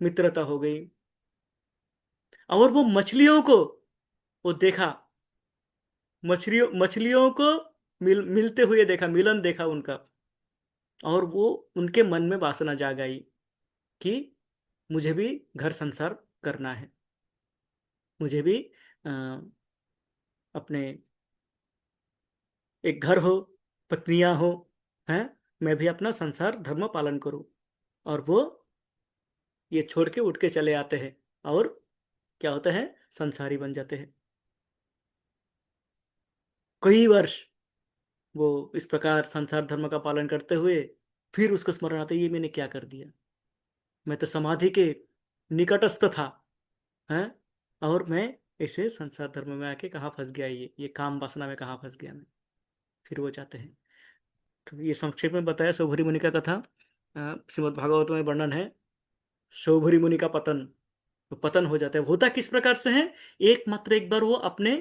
[SPEAKER 1] मित्रता हो गई, और वो मछलियों को वो देखा, मछलियों मछलियों को मिलते हुए देखा, मिलन देखा उनका, और वो उनके मन में वासना जाग आई कि मुझे भी घर संसार करना है, मुझे भी अ, अपने एक घर हो, पत्नियां हो, हैं, मैं भी अपना संसार धर्म पालन करूं। और वो ये छोड़ के उठ के चले आते हैं, और क्या होता है, संसारी बन जाते हैं। कई वर्ष वो इस प्रकार संसार धर्म का पालन करते हुए, फिर उसको स्मरण आता है, ये मैंने क्या कर दिया, मैं तो समाधि के निकटस्थ था, हैं, और मैं ऐसे संसार धर्म में आके कहाँ फंस गया, ये काम वासना में कहाँ फंस गया मैं। फिर वो जाते हैं। तो ये संक्षेप में बताया सौभरी मुनि का कथा। श्रीमद् भागवत में वर्णन है सौभरी मुनि का पतन। तो पतन हो जाता है, होता किस प्रकार से है, एकमात्र एक बार वो अपने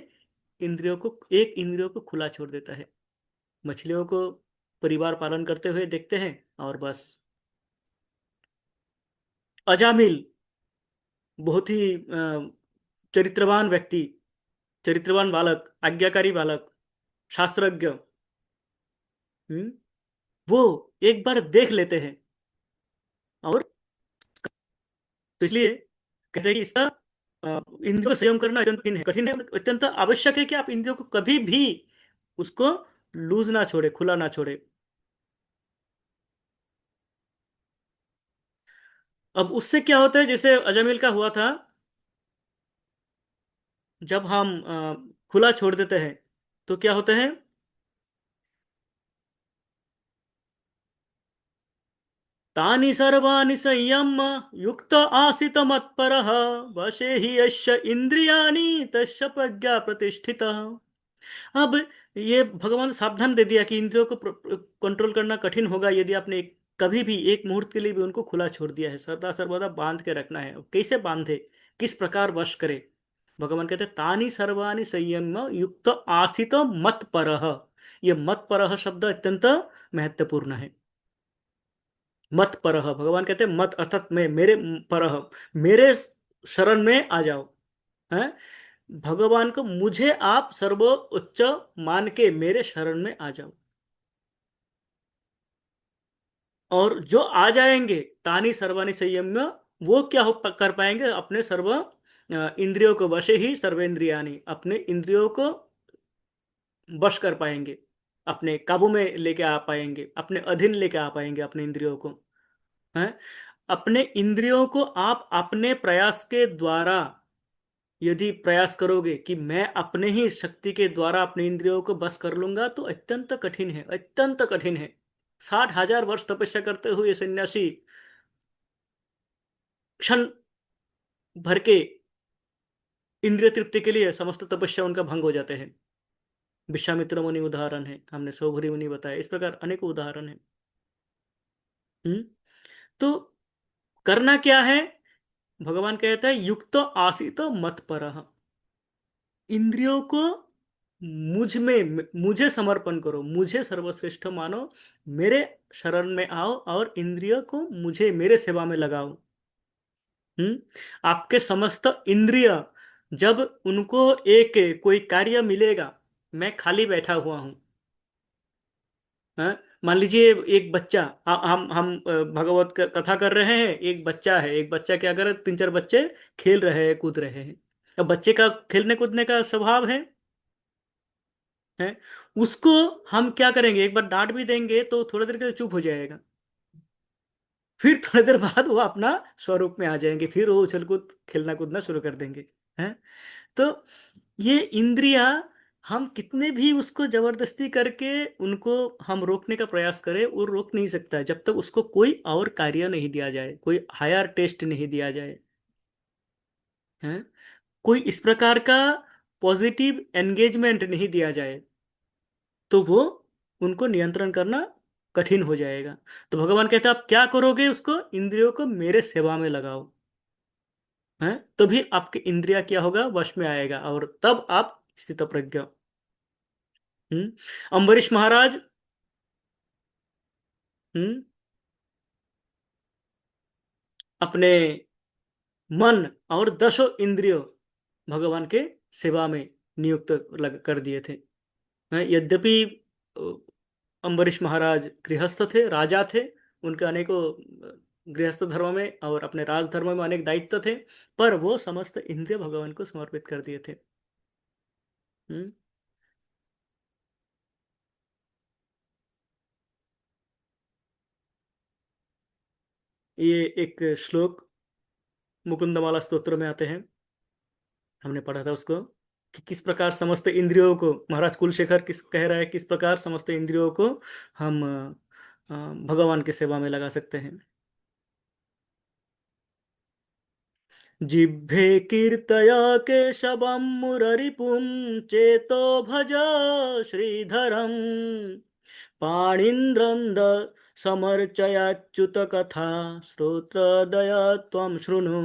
[SPEAKER 1] इंद्रियों को, एक इंद्रियों को खुला छोड़ देता है, मछलियों को परिवार पालन करते हुए देखते हैं, और बस। अजामिल, बहुत ही चरित्रवान व्यक्ति, चरित्रवान बालक, आज्ञाकारी बालक, शास्त्रज्ञ, हम्म, वो एक बार देख लेते हैं, और तो इसलिए कहते हैं कि इसका इंद्रियों को संयम करना अत्यंत कठिन है, अत्यंत आवश्यक है कि आप इंद्रियों को कभी भी उसको लूज ना छोड़े, खुला ना छोड़े। अब उससे क्या होता है, जैसे अजामिल का हुआ था, जब हम खुला छोड़ देते हैं तो क्या होता है, तानि सर्वाणि संयम्य युक्त आसीत मत्परः, वशे हि यस्य इंद्रियाणि तस्य प्रज्ञा प्रतिष्ठितः। अब ये भगवान सावधान दे दिया कि इंद्रियों को कंट्रोल करना कठिन होगा यदि आपने कभी भी एक मुहूर्त के लिए भी उनको खुला छोड़ दिया है, सदा सर्वदा बांध के रखना है। कैसे बांधे, किस प्रकार वश करे, भगवान कहते हैं तानि सर्वाणि संयम युक्त आसित मत परह। ये मत परह शब्द अत्यंत महत्वपूर्ण है। मत परह, भगवान कहते हैं मत अर्थात मैं, मेरे परह, मेरे शरण में आ जाओ, हैं, भगवान को, मुझे आप सर्वोच्च मान के मेरे शरण में आ जाओ। और जो आ जाएंगे, तानी सर्वाणी संयम्य, वो क्या कर पाएंगे, अपने सर्व इंद्रियों को, वशे ही सर्वेंद्रियानी, अपने इंद्रियों को वश कर पाएंगे, अपने काबू में लेके आ पाएंगे, अपने अधीन लेके आ पाएंगे अपने इंद्रियों को, हैं। अपने इंद्रियों को आप अपने प्रयास के द्वारा यदि प्रयास करोगे कि मैं अपने ही शक्ति के द्वारा अपने इंद्रियों को बस कर लूंगा, तो अत्यंत कठिन है, अत्यंत कठिन है। 60,000 वर्ष तपस्या करते हुए सन्यासी क्षण भर के इंद्रिय तृप्ति के लिए समस्त तपस्या उनका भंग हो जाते हैं। विश्वामित्र मुनि उदाहरण है, हमने सौभरी मुनि बताया, इस प्रकार अनेक उदाहरण है। हम्म। तो करना क्या है? भगवान कहता है युक्त आसीत मत परः। इंद्रियों को मुझ में, मुझे समर्पण करो, मुझे सर्वश्रेष्ठ मानो, मेरे शरण में आओ और इंद्रियों को मुझे, मेरे सेवा में लगाओ। आपके समस्त इंद्रिय, जब उनको एक कोई कार्य मिलेगा, मैं खाली बैठा हुआ हूं, हाँ? मान लीजिए एक बच्चा, हम भगवत कथा कर रहे हैं, एक बच्चा है, एक बच्चा क्या कर रहा है, तीन चार बच्चे खेल रहे हैं, कूद रहे हैं। अब बच्चे का खेलने कूदने का स्वभाव है। उसको हम क्या करेंगे, एक बार डांट भी देंगे तो थोड़ी देर के लिए चुप हो जाएगा, फिर थोड़ी देर बाद वो अपना स्वरूप में आ जाएंगे, फिर वो उछल कूद खेलना कूदना शुरू कर देंगे। हैं? तो ये इंद्रियां, हम कितने भी उसको जबरदस्ती करके उनको हम रोकने का प्रयास करें, वो रोक नहीं सकता है, जब तक उसको कोई और कार्य नहीं दिया जाए, कोई हायर टेस्ट नहीं दिया जाए। हैं? कोई इस प्रकार का पॉजिटिव एंगेजमेंट नहीं दिया जाए, तो वो उनको नियंत्रण करना कठिन हो जाएगा। तो भगवान कहते हैं आप क्या करोगे, उसको इंद्रियों को मेरे सेवा में लगाओ। हैं? तभी आपके इंद्रिया क्या होगा, वश में आएगा, और तब आप स्थित प्रज्ञ। हम्म। अम्बरीश महाराज, हम्म, अपने मन और दसों इंद्रियों भगवान के सेवा में नियुक्त कर दिए थे। यद्यपि अम्बरीश महाराज गृहस्थ थे, राजा थे, उनके अनेकों गृहस्थ धर्म में और अपने राजधर्म में अनेक दायित्व थे, पर वो समस्त इंद्रिय भगवान को समर्पित कर दिए थे। हम्म। ये एक श्लोक मुकुंदमाला स्तोत्र में आते हैं, हमने पढ़ा था उसको, कि किस प्रकार समस्त इंद्रियों को, महाराज कुलशेखर किस कह रहा है, किस प्रकार समस्त इंद्रियों को हम भगवान की सेवा में लगा सकते हैं। जिह्वे कीर्तया केशवं मुररिपुं, चेतो भज श्रीधरम्, पाणीन्द्रं समर्चयाच्युत कथा, श्रोत्रदय त्वं शृणु,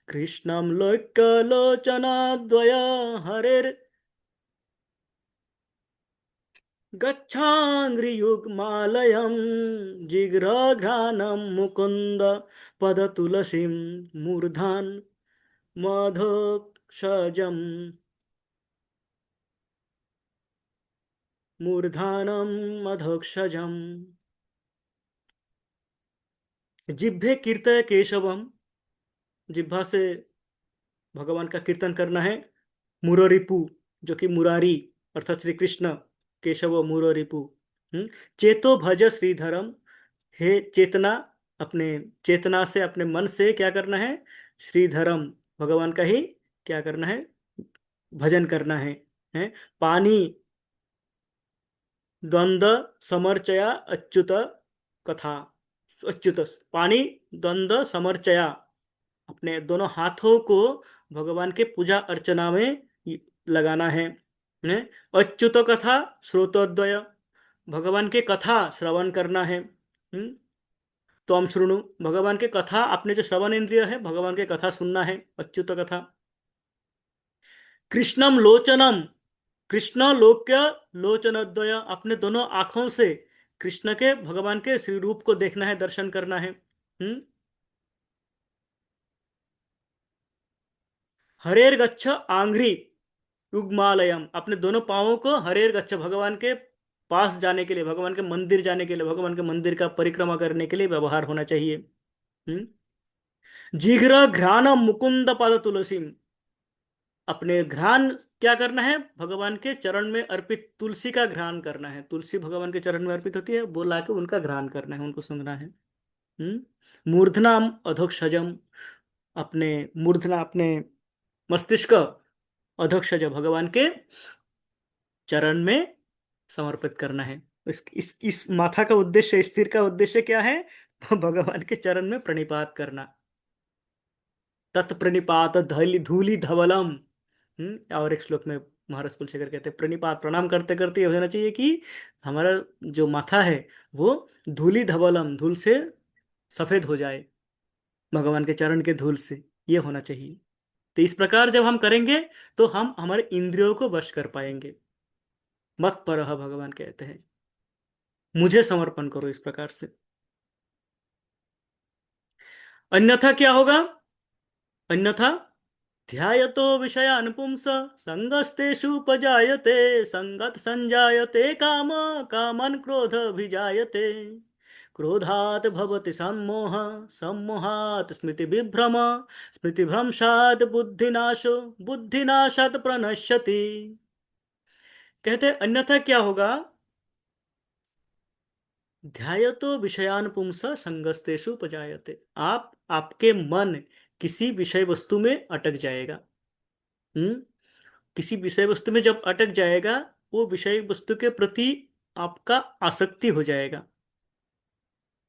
[SPEAKER 1] कृष्णं लोक्यलोचनाद्वय हरेर् गच्छाङ्घ्रियुग्मालयं, जिघ्रघ्राणं मुकुन्द पदतुलसीं, मूर्धान् मधोक्षजम्, मूर्धानं मधोक्षजम्। जिह्वे कीर्तय केशवम, जिह्वा से भगवान का कीर्तन करना है। मुररिपु, जो कि मुरारी अर्थात श्री कृष्ण, केशव मुररिपु। चेतो भज श्रीधरम, हे चेतना, अपने चेतना से, अपने मन से क्या करना है, श्रीधरम, भगवान का ही क्या करना है, भजन करना है? पानी द्वंद्व समर्चया अच्युत कथा, अच्युत, पानी द्वंद्व समर्चया, अपने दोनों हाथों को भगवान के पूजा अर्चना में लगाना है? अच्युत कथा श्रोतोद्वय, भगवान के कथा श्रवण करना है। तो हम श्रृणु, भगवान के कथा, अपने जो श्रवण इंद्रिय है, भगवान के कथा सुनना है, अच्युत कथा। कृष्णम लोचनम, कृष्ण लोक्य लोचनद्वय, अपने दोनों आंखों से कृष्ण के, भगवान के श्री रूप को देखना है, दर्शन करना है। हरेर गच्छ आंग्री युग्मालयम, अपने दोनों पांवों को हरेर गच्छ, भगवान के पास जाने के लिए, भगवान के मंदिर जाने के लिए, भगवान के मंदिर का परिक्रमा करने के लिए व्यवहार होना चाहिए। हम्म। जिघ्र घ्राण मुकुंद पद तुलसी, अपने घ्राण क्या करना है, भगवान के चरण में अर्पित तुलसी का घ्राण करना है, तुलसी भगवान के चरण में अर्पित होती है, वो लाके उनका घ्राण करना है, उनको सुनना है। मूर्धनाम अधोक्षजम, अपने मूर्धना, अपने मस्तिष्क अधोक्षज भगवान के चरण में समर्पित करना है। इस माथा का उद्देश्य, स्थिर का उद्देश्य क्या है? भगवान के चरण में प्रणिपात करना। तत्प्रणिपात धैली धूलि धवलम। और एक श्लोक में महाराज कुलशेखर कहते हैं, प्रणिपात प्रणाम करते करते ये हो जाना चाहिए कि हमारा जो माथा है वो धूलि धवलम, धूल से सफेद हो जाए, भगवान के चरण के धूल से, ये होना चाहिए। तो इस प्रकार जब हम करेंगे तो हम हमारे इंद्रियों को वश कर पाएंगे। मत परह, भगवान कहते हैं, मुझे समर्पण करो इस प्रकार से। अन्यथा क्या होगा? अन्यथा ध्यायतो विषयान् पुंस संगस्तेषुपजायते, संगत संजायते काम, कामन् क्रोध भिजायते, क्रोधात् भवति सम्मोह, सम्मोहात् स्मृति विभ्रम, स्मृति भ्रंशात् बुद्धिनाशो, बुद्धिनाशात् प्रणश्यति। कहते हैं अन्यथा क्या होगा? ध्यायतो विषयान पुंस संगस्तेषु उपजायते, आपके मन किसी विषय वस्तु में अटक जाएगा। हम्म किसी विषय वस्तु में जब अटक जाएगा, वो विषय वस्तु के प्रति आपका आसक्ति हो जाएगा,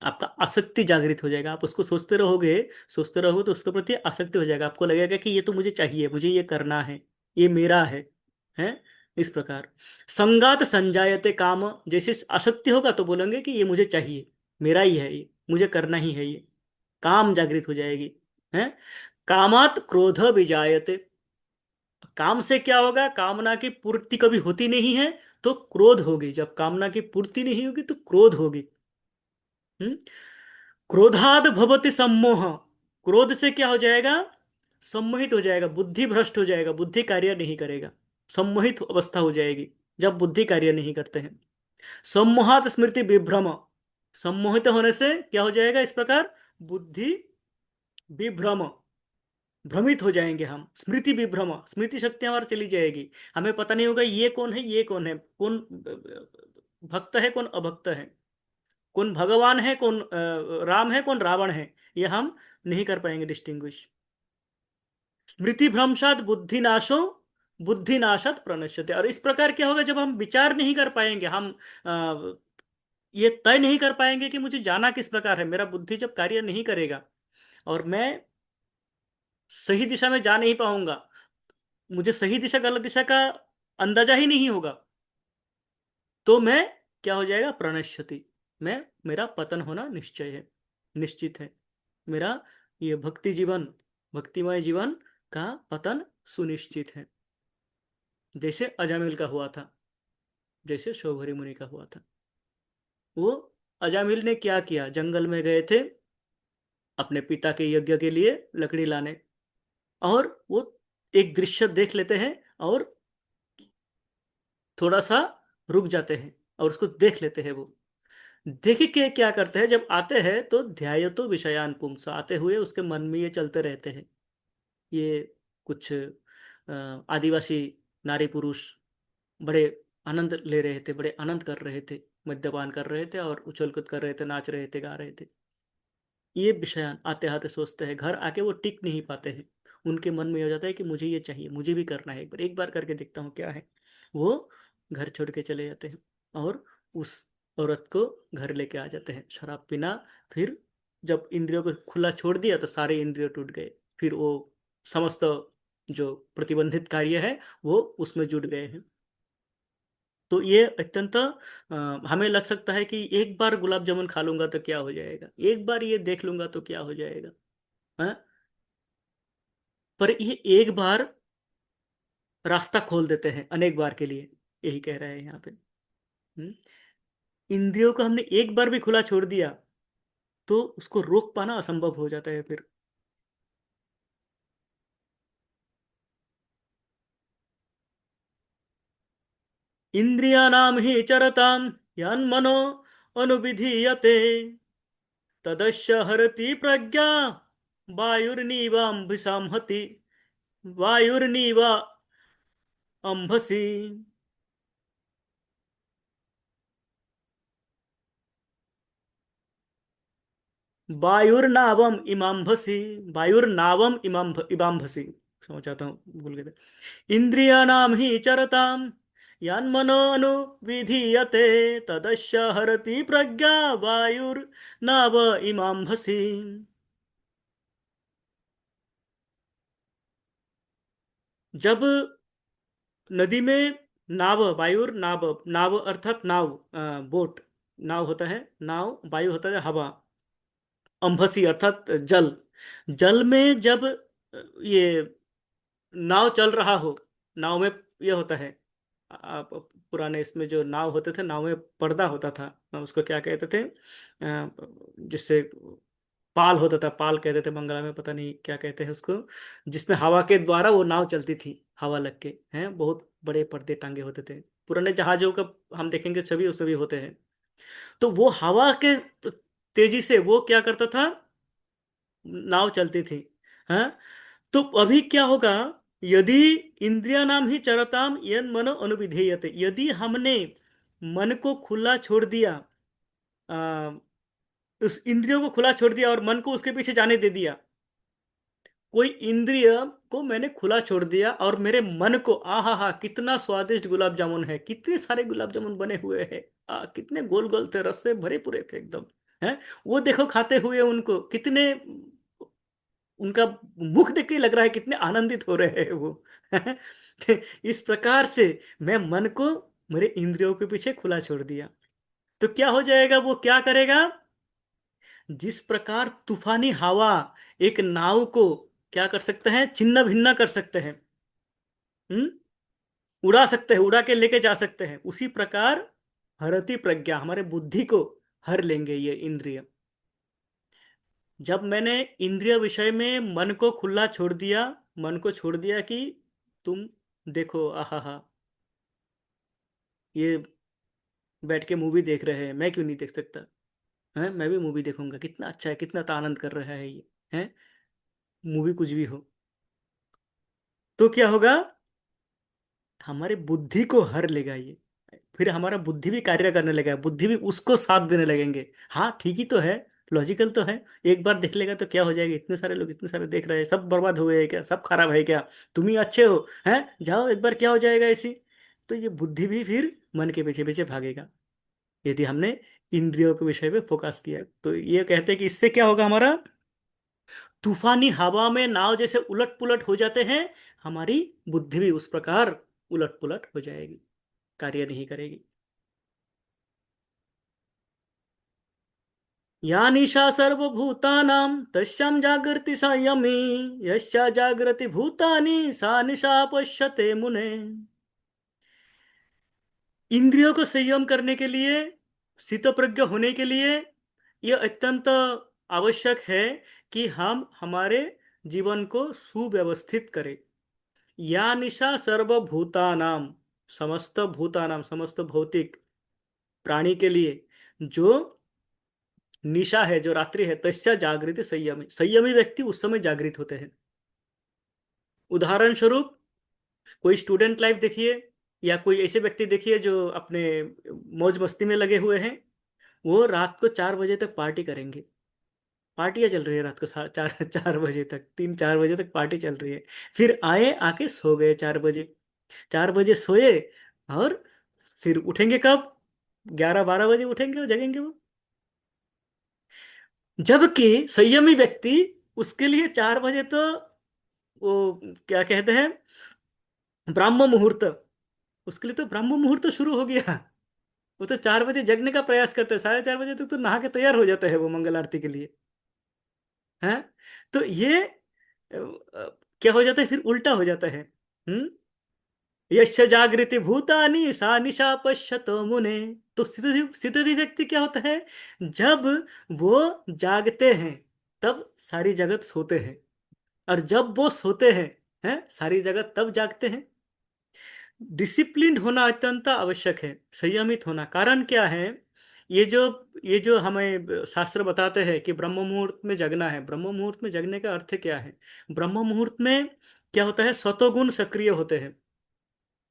[SPEAKER 1] आपका आसक्ति जागृत हो जाएगा। आप उसको सोचते रहोगे, सोचते रहोगे तो उसके प्रति आसक्ति हो जाएगा। आपको लगेगा कि ये तो मुझे चाहिए, मुझे ये करना है, ये मेरा है इस प्रकार। संगात संजायते काम, जैसे आसक्ति होगा तो बोलेंगे कि ये मुझे चाहिए, मेरा ही है, ये मुझे करना ही है, ये काम जागृत हो जाएगी। है कामात क्रोध विजायते, काम से क्या होगा? कामना की पूर्ति कभी होती नहीं है तो क्रोध होगी। जब कामना की पूर्ति नहीं होगी तो क्रोध होगी। हम्म क्रोधाद भवति सम्मोह, क्रोध से क्या हो जाएगा? सम्मोहित हो जाएगा, बुद्धि भ्रष्ट हो जाएगा, बुद्धि कार्य नहीं करेगा, सम्मोहित अवस्था हो जाएगी जब बुद्धि कार्य नहीं करते हैं। सम्मोहात स्मृति विभ्रम, सम्मोहित होने से क्या हो जाएगा? इस प्रकार बुद्धि विभ्रम, भ्रमित हो जाएंगे हम, स्मृति विभ्रम, स्मृति शक्ति हमारी चली जाएगी। हमें पता नहीं होगा ये कौन है, ये कौन है, कौन भक्त है, कौन अभक्त है, कौन भगवान है, कौन राम है, कौन रावण है, ये हम नहीं कर पाएंगे डिस्टिंग्विश। स्मृति भ्रंशात बुद्धिनाशो, बुद्धिनाशात प्रणश्यते। और इस प्रकार क्या होगा? जब हम विचार नहीं कर पाएंगे, हम ये तय नहीं कर पाएंगे कि मुझे जाना किस प्रकार है, मेरा बुद्धि जब कार्य नहीं करेगा और मैं सही दिशा में जा नहीं पाऊंगा, मुझे सही दिशा गलत दिशा का अंदाजा ही नहीं होगा, तो मैं क्या हो जाएगा? प्रणश्यति, मैं, मेरा पतन होना निश्चय है, निश्चित है। मेरा ये भक्ति जीवन, भक्तिमय जीवन का पतन सुनिश्चित है। जैसे अजामिल का हुआ था, जैसे शौभरी मुनि का हुआ था। वो अजामिल ने क्या किया? जंगल में गए थे अपने पिता के यज्ञ के लिए लकड़ी लाने, और वो एक दृश्य देख लेते हैं और थोड़ा सा रुक जाते हैं और उसको देख लेते हैं। वो देखिए के क्या करते हैं, जब आते हैं तो ध्याय तो विषयान पुंस, आते हुए उसके मन में ये चलते रहते हैं। ये कुछ आदिवासी नारी पुरुष बड़े आनंद ले रहे थे, बड़े आनंद कर रहे थे, मद्यपान कर रहे थे और उछल कूद कर रहे थे, नाच रहे थे, गा रहे थे। ये विषयान आते आते सोचते हैं, घर आके वो टिक नहीं पाते हैं। उनके मन में हो जाता है कि मुझे ये चाहिए, मुझे भी करना है, एक बार करके देखता हूँ क्या है। वो घर छोड़ के चले जाते हैं और उस औरत को घर लेके आ जाते हैं शराब पीना। फिर जब इंद्रियों को खुला छोड़ दिया तो सारे इंद्रियों टूट गए। फिर वो समस्त जो प्रतिबंधित कार्य है वो उसमें जुट गए हैं। तो ये अत्यंत हमें लग सकता है कि एक बार गुलाब जामुन खा लूंगा तो क्या हो जाएगा, एक बार ये देख लूंगा तो क्या हो जाएगा, हाँ? पर ये एक बार रास्ता खोल देते हैं अनेक बार के लिए, यही कह रहा है यहाँ पे। हम्म? इंद्रियों को हमने एक बार भी खुला छोड़ दिया तो उसको रोक पाना असंभव हो जाता है फिर। इंद्रियाणाम हि चरताम यन्मनो अनुविधीयते, तदस्य हरति प्रज्ञा वायुर्निवाम्भिसंहति, वायुर्निवा अंभसी। वायुर्नावम इमाम्भसी, वायुर्नावम इमाम्भसी, समझ जाता हूँ, भूल गए थे। इंद्रियाणाम ही चरताम यन्मनो अनुविधीयते तदस्य हरति प्रज्ञा वायुर्नाव इमाम्भसि। जब नदी में नाव, वायुर नाव, नाव अर्थात नाव, बोट, नाव होता है नाव, वायु होता है हवा, अंभसी अर्थात जल। जल में जब ये नाव चल रहा हो, नाव में ये होता है, आप पुराने इसमें जो नाव होते थे, नाव में पर्दा होता था, उसको क्या कहते थे, जिससे पाल होता था, पाल कहते थे बंगला में, पता नहीं क्या कहते हैं उसको, जिसमें हवा के द्वारा वो नाव चलती थी, हवा लग के हैं, बहुत बड़े पर्दे टांगे होते थे। पुराने जहाजों का हम देखेंगे छवि, उसमें भी होते हैं। तो वो हवा के तेजी से वो क्या करता था, नाव चलती थी। हाँ, तो अभी क्या होगा, यदि इंद्रिया नाम ही चरताम यन मनो अनुविधेयते, यदि हमने मन को खुला छोड़ दिया, आ, उस इंद्रियों को खुला छोड़ दिया और मन को उसके पीछे जाने दे दिया, कोई इंद्रिय को मैंने खुला छोड़ दिया और मेरे मन को, आहा हा कितना स्वादिष्ट गुलाब जामुन है, कितने सारे गुलाब जामुन बने हुए हैं, कितने गोल गोल थे, रस से भरे पूरे थे एकदम, हैं, वो देखो खाते हुए उनको, कितने उनका मुख देख के ही लग रहा है कितने आनंदित हो रहे हैं वो। तो इस प्रकार से मैं मन को मेरे इंद्रियों के पीछे खुला छोड़ दिया, तो क्या हो जाएगा, वो क्या करेगा, जिस प्रकार तूफानी हवा एक नाव को क्या कर सकते हैं, छिन्न भिन्न कर सकते हैं, हम्म, उड़ा सकते हैं, उड़ा के लेके जा सकते हैं, उसी प्रकार हरति प्रज्ञा, हमारे बुद्धि को हर लेंगे ये इंद्रिय। जब मैंने इंद्रिय विषय में मन को खुला छोड़ दिया, मन को छोड़ दिया कि तुम देखो, आहा हा, ये बैठ के मूवी देख रहे हैं, मैं क्यों नहीं देख सकता, है, मैं भी मूवी देखूंगा, कितना अच्छा है, कितना तो आनंद कर रहा है ये, है, मूवी कुछ भी हो, तो क्या होगा, हमारे बुद्धि को हर लेगा ये, फिर हमारा बुद्धि भी कार्य करने लगेगा, बुद्धि भी उसको साथ देने लगेंगे। हाँ ठीक ही तो है, लॉजिकल तो है, एक बार देख लेगा तो क्या हो जाएगा, इतने सारे लोग इतने सारे देख रहे हैं, सब बर्बाद हो गए क्या, सब खराब है क्या, तुम ही अच्छे हो, हैं, जाओ एक बार क्या हो जाएगा ऐसी। तो ये बुद्धि भी फिर मन के पीछे पीछे भागेगा, यदि हमने इंद्रियों के विषय पे फोकस किया। तो ये कहते हैं कि इससे क्या होगा, हमारा तूफानी हवा में नाव जैसे उलट पुलट हो जाते हैं, हमारी बुद्धि भी उस प्रकार उलट पुलट हो जाएगी, कार्य नहीं करेगी। या निशा सर्वभूतानां तस्यां जागृति संयमी, यस्या जागृति भूतानि सा निशा पश्यते मुने। इंद्रियों को संयम करने के लिए, स्थितप्रज्ञ होने के लिए, यह अत्यंत आवश्यक है कि हम हमारे जीवन को सुव्यवस्थित करें। या निशा सर्वभूतानां, समस्त भूतानां, समस्त भौतिक प्राणी के लिए जो निशा है, जो रात्रि है, तस्या जागृति संयमी, संयमी व्यक्ति उस समय जागृत होते हैं। उदाहरण स्वरूप कोई स्टूडेंट लाइफ देखिए, या कोई ऐसे व्यक्ति देखिए जो अपने मौज मस्ती में लगे हुए हैं, वो रात को 4 बजे तक पार्टी करेंगे, पार्टियां चल रही है रात को, चार चार बजे तक, 3-4 बजे तक पार्टी चल रही है, फिर आए आके सो गए 4 बजे, 4 बजे सोए, और फिर उठेंगे कब, 11-12 बजे उठेंगे और जगेंगे वो। जबकि संयमी व्यक्ति, उसके लिए 4 बजे तो वो क्या कहते हैं, ब्राह्म मुहूर्त, उसके लिए तो ब्राह्म मुहूर्त शुरू हो गया, वो तो 4 बजे जगने का प्रयास करते हैं, 4:30 बजे तक तो नहा के तैयार हो जाता है वो मंगल आरती के लिए, है। तो ये क्या हो जाता है, फिर उल्टा हो जाता है। हम्म, यश जागृति भूतानि सा निशा पश्यतो मुने। तो स्थिति स्थिति व्यक्ति क्या होता है, जब वो जागते हैं तब सारी जगत सोते हैं, और जब वो सोते हैं सारी जगत तब जागते हैं। डिसिप्लिन्ड होना अत्यंत आवश्यक है, संयमित होना, कारण क्या है, ये जो ये जो हमें शास्त्र बताते हैं कि ब्रह्म मुहूर्त में जगना है, ब्रह्म मुहूर्त में जगने का अर्थ क्या है, ब्रह्म मुहूर्त में क्या होता है, सतोगुण सक्रिय होते हैं,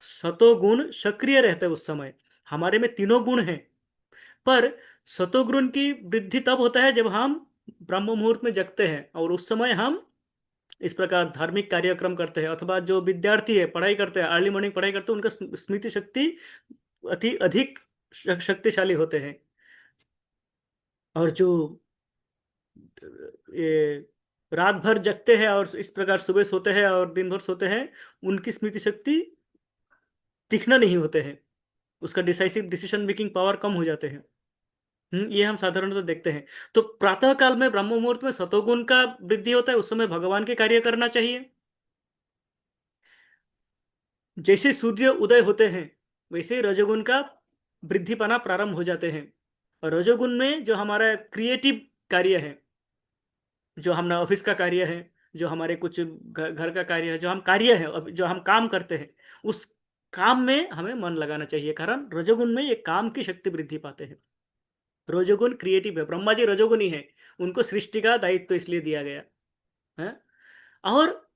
[SPEAKER 1] सतोगुण सक्रिय रहते हैं उस समय, हमारे में तीनों गुण हैं, पर सतोगुण की वृद्धि तब होता है जब हम ब्रह्म मुहूर्त में जगते हैं, और उस समय हम इस प्रकार धार्मिक कार्यक्रम करते हैं, अथवा जो विद्यार्थी है पढ़ाई करते हैं, अर्ली मॉर्निंग पढ़ाई करते हैं, उनका स्मृति शक्ति अति अधिक शक्तिशाली होते हैं। और जो ये रात भर जगते हैं और इस प्रकार सुबह सोते हैं और दिन भर सोते हैं, उनकी स्मृति शक्ति तीक्ष्ण नहीं होते हैं, उसका डिसाइसिव डिसीजन मेकिंग पावर कम हो जाते हैं। ये हम साधारणतः देखते हैं। तो प्रातः काल में ब्रह्म मुहूर्त में सतोगुण का वृद्धि होता है, उस समय भगवान के कार्य करना चाहिए। जैसे सूर्य उदय होते हैं वैसे ही रजोगुण का वृद्धि पाना प्रारंभ हो जाते हैं। और रजोगुण में जो हमारा क्रिएटिव कार्य है, जो हमारा ऑफिस का कार्य है, जो हमारे कुछ घर का कार्य है, जो हम कार्य है, जो हम काम करते हैं, उस काम में हमें मन लगाना चाहिए, कारण रजोगुण में ये काम की शक्ति वृद्धि पाते हैं। रजोगुण क्रिएटिव है, ब्रह्मा जी रजोगुणी है, उनको सृष्टि का दायित्व तो इसलिए दिया गया है। और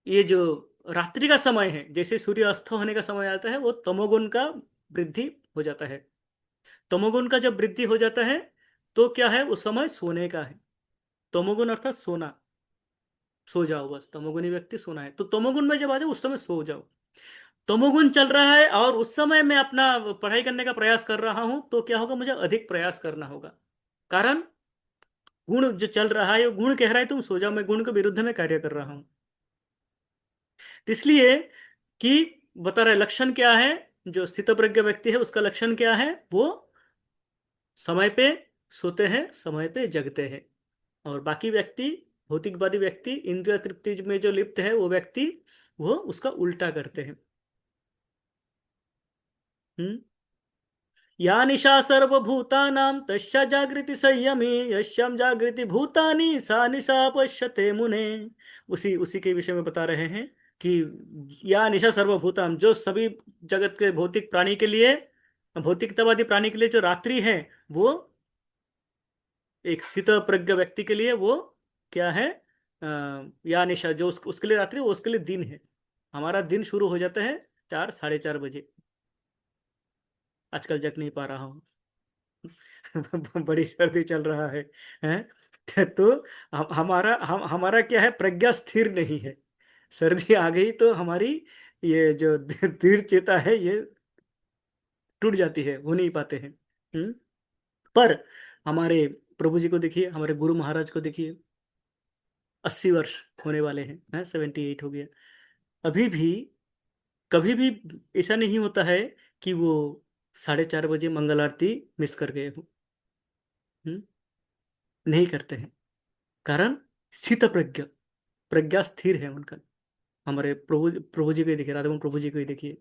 [SPEAKER 1] ये जो रात्रि का समय है, जैसे सूर्य अस्त होने का समय आता है, वो तमोगुण का वृद्धि हो जाता है। तमोगुण का जब वृद्धि हो जाता है तो क्या है, उस समय सोने का है। तमोगुण अर्थात सोना, सो जाओ बस, तमोगुणी व्यक्ति सोना है। तो तमोगुण में जब आ जाओ उस समय सो जाओ। तमोगुण चल रहा है और उस समय मैं अपना पढ़ाई करने का प्रयास कर रहा हूं, तो क्या होगा, मुझे अधिक प्रयास करना होगा, कारण गुण जो चल रहा है, गुण कह रहा है तुम सो जाओ, मैं गुण के विरुद्ध में कार्य कर रहा हूं। तो इसलिए कि बता रहे लक्षण क्या है, जो स्थितप्रज्ञ व्यक्ति है उसका लक्षण क्या है, वो समय पे सोते हैं, समय पे जगते हैं। और बाकी व्यक्ति, भौतिकवादी व्यक्ति, इंद्रिय तृप्ति में जो लिप्त है वो व्यक्ति, वो उसका उल्टा करते हैं। हम्म। या निशा सर्वभूतानां तस्या जागृति संयमी, यस्याम जागृति भूतानि सा निशा पश्यते मुने। उसी उसी के विषय में बता रहे हैं कि या निशा सर्वभूतां, जो सभी जगत के भौतिक प्राणी के लिए, भौतिकतावादी प्राणी के लिए जो रात्रि है, वो एक स्थित प्रज्ञ व्यक्ति के लिए वो क्या है, या निशा, जो उसके लिए रात्रि, वो उसके लिए दिन है। हमारा दिन शुरू हो जाता है 4 साढ़े 4 बजे। आजकल जग नहीं पा रहा हूँ। बड़ी सर्दी चल रहा है, हैं? तो हमारा क्या है, प्रज्ञा स्थिर नहीं है। सर्दी आ गई तो हमारी ये जो दृढ़ चेता है ये टूट जाती है, हो नहीं पाते हैं। हम्म। पर हमारे प्रभु जी को देखिए, हमारे गुरु महाराज को देखिए, 80 वर्ष होने वाले हैं, 78 हो गया, अभी भी कभी भी ऐसा नहीं होता है कि वो 4:30 बजे मंगल आरती मिस कर गए हो। हम्म। नहीं करते हैं, कारण स्थित प्रज्ञ, प्रज्ञा स्थिर है उनका। हमारे प्रभु प्रभु जी को ही देखिए, राधा प्रभु जी को ही देखिए,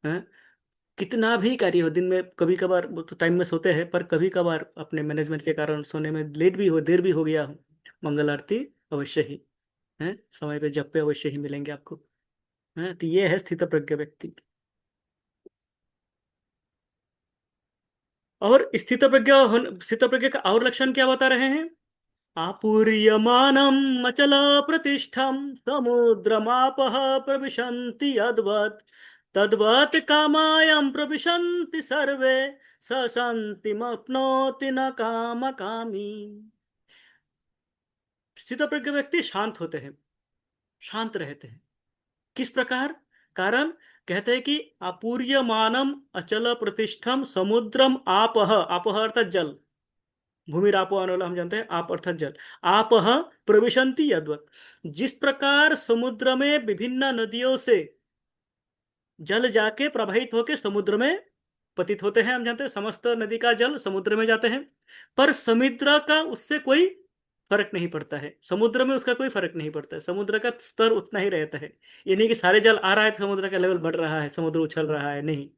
[SPEAKER 1] हैं? कितना भी कार्य हो दिन में, कभी कभार वो तो टाइम में सोते हैं, पर कभी कभार अपने मैनेजमेंट के कारण सोने में लेट भी हो, देर भी हो गया हो, मंगल आरती अवश्य ही है, समय पे जब पे अवश्य ही मिलेंगे आपको। है, तो ये है स्थित प्रज्ञ व्यक्ति। और स्थित प्रज्ञ का और लक्षण क्या बता रहे हैं, आपूर्यमानम् अचल प्रतिष्ठम समुद्रमापः प्रविशन्ति यद्वत् तद्वत् कामायं प्रविशन्ति सर्वे स शान्तिमप्नोति न कामकामी। स्थित प्रज्ञ व्यक्ति शांत होते हैं, शांत रहते हैं। किस प्रकार, कारण कहते हैं कि अपूर्यमानम अचल प्रतिष्ठम समुद्रम आपह, आपह अर्थात जल, भूमि रापो अनल हम जानते हैं, आप अर्थात जल, आपह प्रविशन्ति यद्वत्, जिस प्रकार समुद्र में विभिन्न नदियों से जल जाके प्रवाहित होके समुद्र में पतित होते हैं, हम जानते हैं समस्त नदी का जल समुद्र में जाते हैं, पर समुद्र का उससे कोई फर्क नहीं पड़ता है, समुद्र में उसका कोई फर्क नहीं पड़ता है, समुद्र का स्तर उतना ही रहता है। ये नहीं कि सारे जल आ रहा है तो समुद्र का लेवल बढ़ रहा है, समुद्र उछल रहा है, नहीं।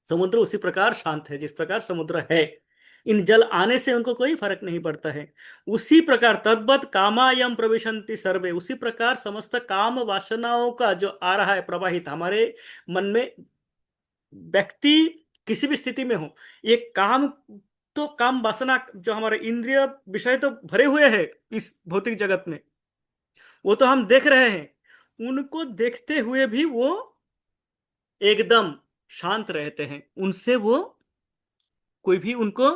[SPEAKER 1] समुद्र उसी प्रकार शांत है जिस प्रकार समुद्र है, इन जल आने से उनको कोई फर्क नहीं पड़ता है। उसी प्रकार तद्वत् कामायम प्रविशन्ति सर्वे, उसी प्रकार समस्त काम वासनाओं का जो आ रहा है प्रवाहित हमारे मन में, व्यक्ति किसी भी स्थिति में हो, ये काम, तो काम वासना जो हमारे इंद्रिय विषय तो भरे हुए हैं इस भौतिक जगत में, वो तो हम देख रहे हैं, उनको देखते हुए भी वो एकदम शांत रहते हैं, उनसे वो कोई भी उनको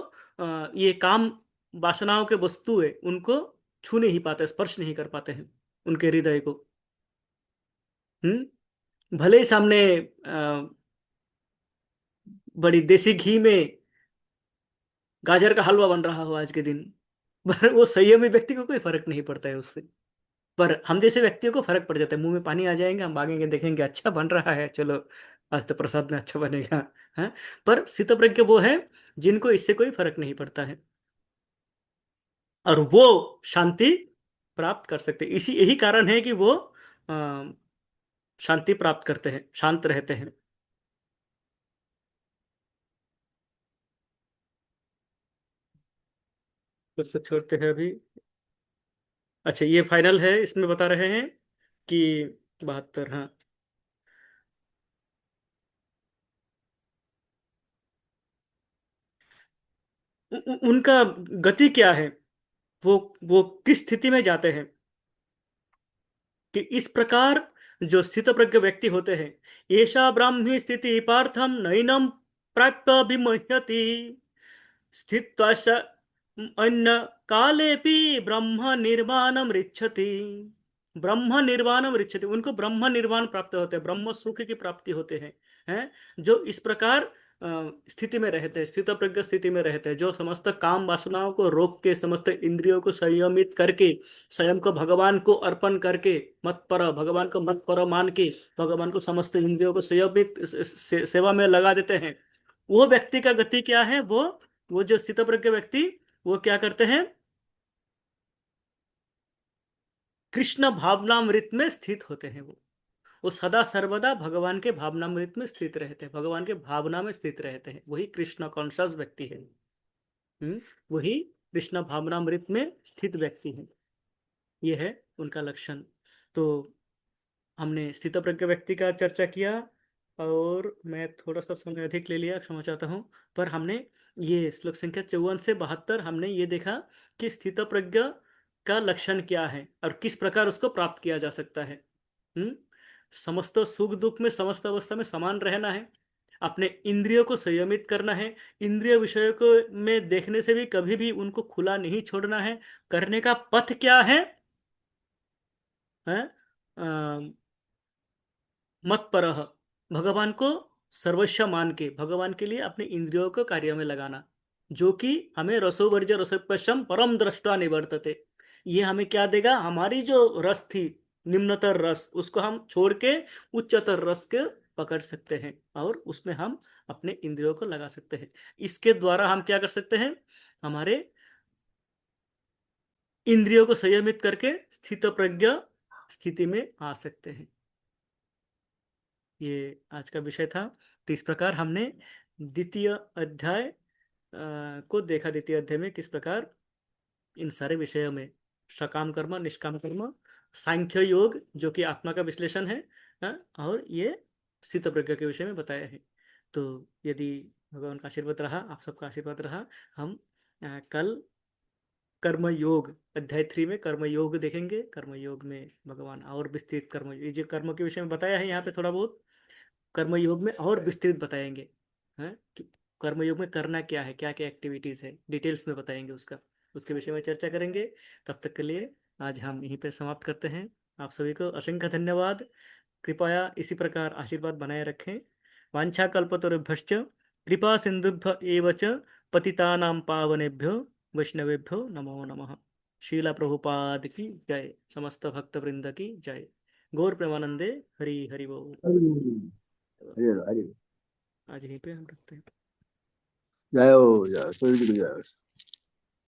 [SPEAKER 1] ये काम वासनाओं के वस्तु है उनको छू नहीं पाते, स्पर्श नहीं कर पाते हैं उनके हृदय को। भले ही सामने बड़ी देसी घी में गाजर का हलवा बन रहा हो आज के दिन, पर वो संयमी व्यक्ति को कोई फर्क नहीं पड़ता है उससे। पर हम जैसे व्यक्तियों को फर्क पड़ जाता है, मुंह में पानी आ जाएंगे, हम भागेंगे, देखेंगे अच्छा बन रहा है, चलो आज तो प्रसाद में अच्छा बनेगा। है, पर स्थितप्रज्ञ वो है जिनको इससे कोई फर्क नहीं पड़ता है, और वो शांति प्राप्त कर सकते हैं। इसी यही कारण है कि वो अ, शांति प्राप्त करते हैं, शांत रहते हैं। कुछ तो छोड़ते हैं अभी। अच्छा, ये फाइनल है, इसमें बता रहे हैं कि 72, हाँ। उनका गति क्या है, वो वो किस स्थिति में जाते हैं, कि इस प्रकार जो स्थित प्रज्ञ व्यक्ति होते हैं, ऐसा ब्राह्मी स्थिति पार्थम नैनम प्राप्य विमुह्यति स्थित्वा अन्य कालेपि ब्रह्म निर्वाणम रिच्छति। ब्रह्म निर्वाणम रिच्छति, उनको ब्रह्म निर्वाण प्राप्त होते हैं, ब्रह्म सुख की प्राप्ति होते हैं जो इस प्रकार स्थिति में रहते हैं, स्थित प्रज्ञ स्थिति में रहते हैं, जो समस्त काम वासनाओं को रोक के, समस्त इंद्रियों को संयमित करके, स्वयं को भगवान को अर्पण करके, मत पर भगवान को मत पर मान के, भगवान को समस्त इंद्रियों को संयमित सेवा में लगा देते हैं। वो व्यक्ति का गति क्या है, वो जो स्थित प्रज्ञ व्यक्ति, वो क्या करते हैं, कृष्ण भावनामृत में स्थित होते हैं। वो सदा सर्वदा भगवान के भावनामृत में स्थित रहते हैं, भगवान के भावना में स्थित रहते हैं, वही कृष्ण कॉन्शियस व्यक्ति है। हम्म, वही कृष्ण भावनामृत में स्थित व्यक्ति है, ये है उनका लक्षण। तो हमने स्थित प्रज्ञ व्यक्ति का चर्चा किया, और मैं थोड़ा सा समय अधिक ले लिया, क्षमा चाहता हूँ। पर हमने ये श्लोक संख्या 54 से 72 हमने ये देखा कि स्थित प्रज्ञ का लक्षण क्या है और किस प्रकार उसको प्राप्त किया जा सकता है। हम्म समस्त सुख दुख में, समस्त अवस्था में समान रहना है, अपने इंद्रियों को संयमित करना है, इंद्रिय विषयों को में देखने से भी कभी भी उनको खुला नहीं छोड़ना है। करने का पथ क्या है, है? मत परह, भगवान को सर्वस्व मान के भगवान के लिए अपने इंद्रियों को कार्य में लगाना, जो कि हमें रसोवर्ज रसोपशम परम दृष्टा निवर्तते। ये हमें क्या देगा, हमारी जो रस थी, निम्नतर रस, उसको हम छोड़ के उच्चतर रस के पकड़ सकते हैं, और उसमें हम अपने इंद्रियों को लगा सकते हैं। इसके द्वारा हम क्या कर सकते हैं, हमारे इंद्रियों को संयमित करके स्थित प्रज्ञ स्थिति में आ सकते हैं। ये आज का विषय था। तो इस प्रकार हमने द्वितीय अध्याय को देखा। द्वितीय अध्याय में किस प्रकार इन सारे विषयों में सकाम कर्म, निष्काम कर्म, सांख्य योग जो कि आत्मा का विश्लेषण है, और ये स्थित प्रज्ञा के विषय में बताया है। तो यदि भगवान का आशीर्वाद रहा, आप सबका आशीर्वाद रहा, हम कल कर्म योग अध्याय 3 में कर्म योग देखेंगे। कर्म योग में भगवान और विस्तृत कर्म, ये जो कर्म के विषय में बताया है यहाँ पे थोड़ा बहुत, कर्मयोग में और विस्तृत बताएंगे, हैं कि कर्मयोग में करना क्या है, क्या क्या एक्टिविटीज है, डिटेल्स में बताएंगे उसका, उसके विषय में चर्चा करेंगे। तब तक के लिए आज हम यहीं पर समाप्त करते हैं। आप सभी को असंख्य धन्यवाद। कृपया इसी प्रकार आशीर्वाद बनाए रखें। वांछा कल्पतरुभ्यश्च कृपा सिंधुभ्य एव च पतितानां पावनेभ्यो वैष्णवेभ्यो नमो नमः। शीला प्रभुपाद की जय, समस्त भक्त वृंद की जय। गौर प्रेमानंदे हरि हरि बोल।
[SPEAKER 2] हरि हरि।
[SPEAKER 1] आज यहीं पे हम रखते हैं।
[SPEAKER 2] जय हो, जय सूर्य की जय।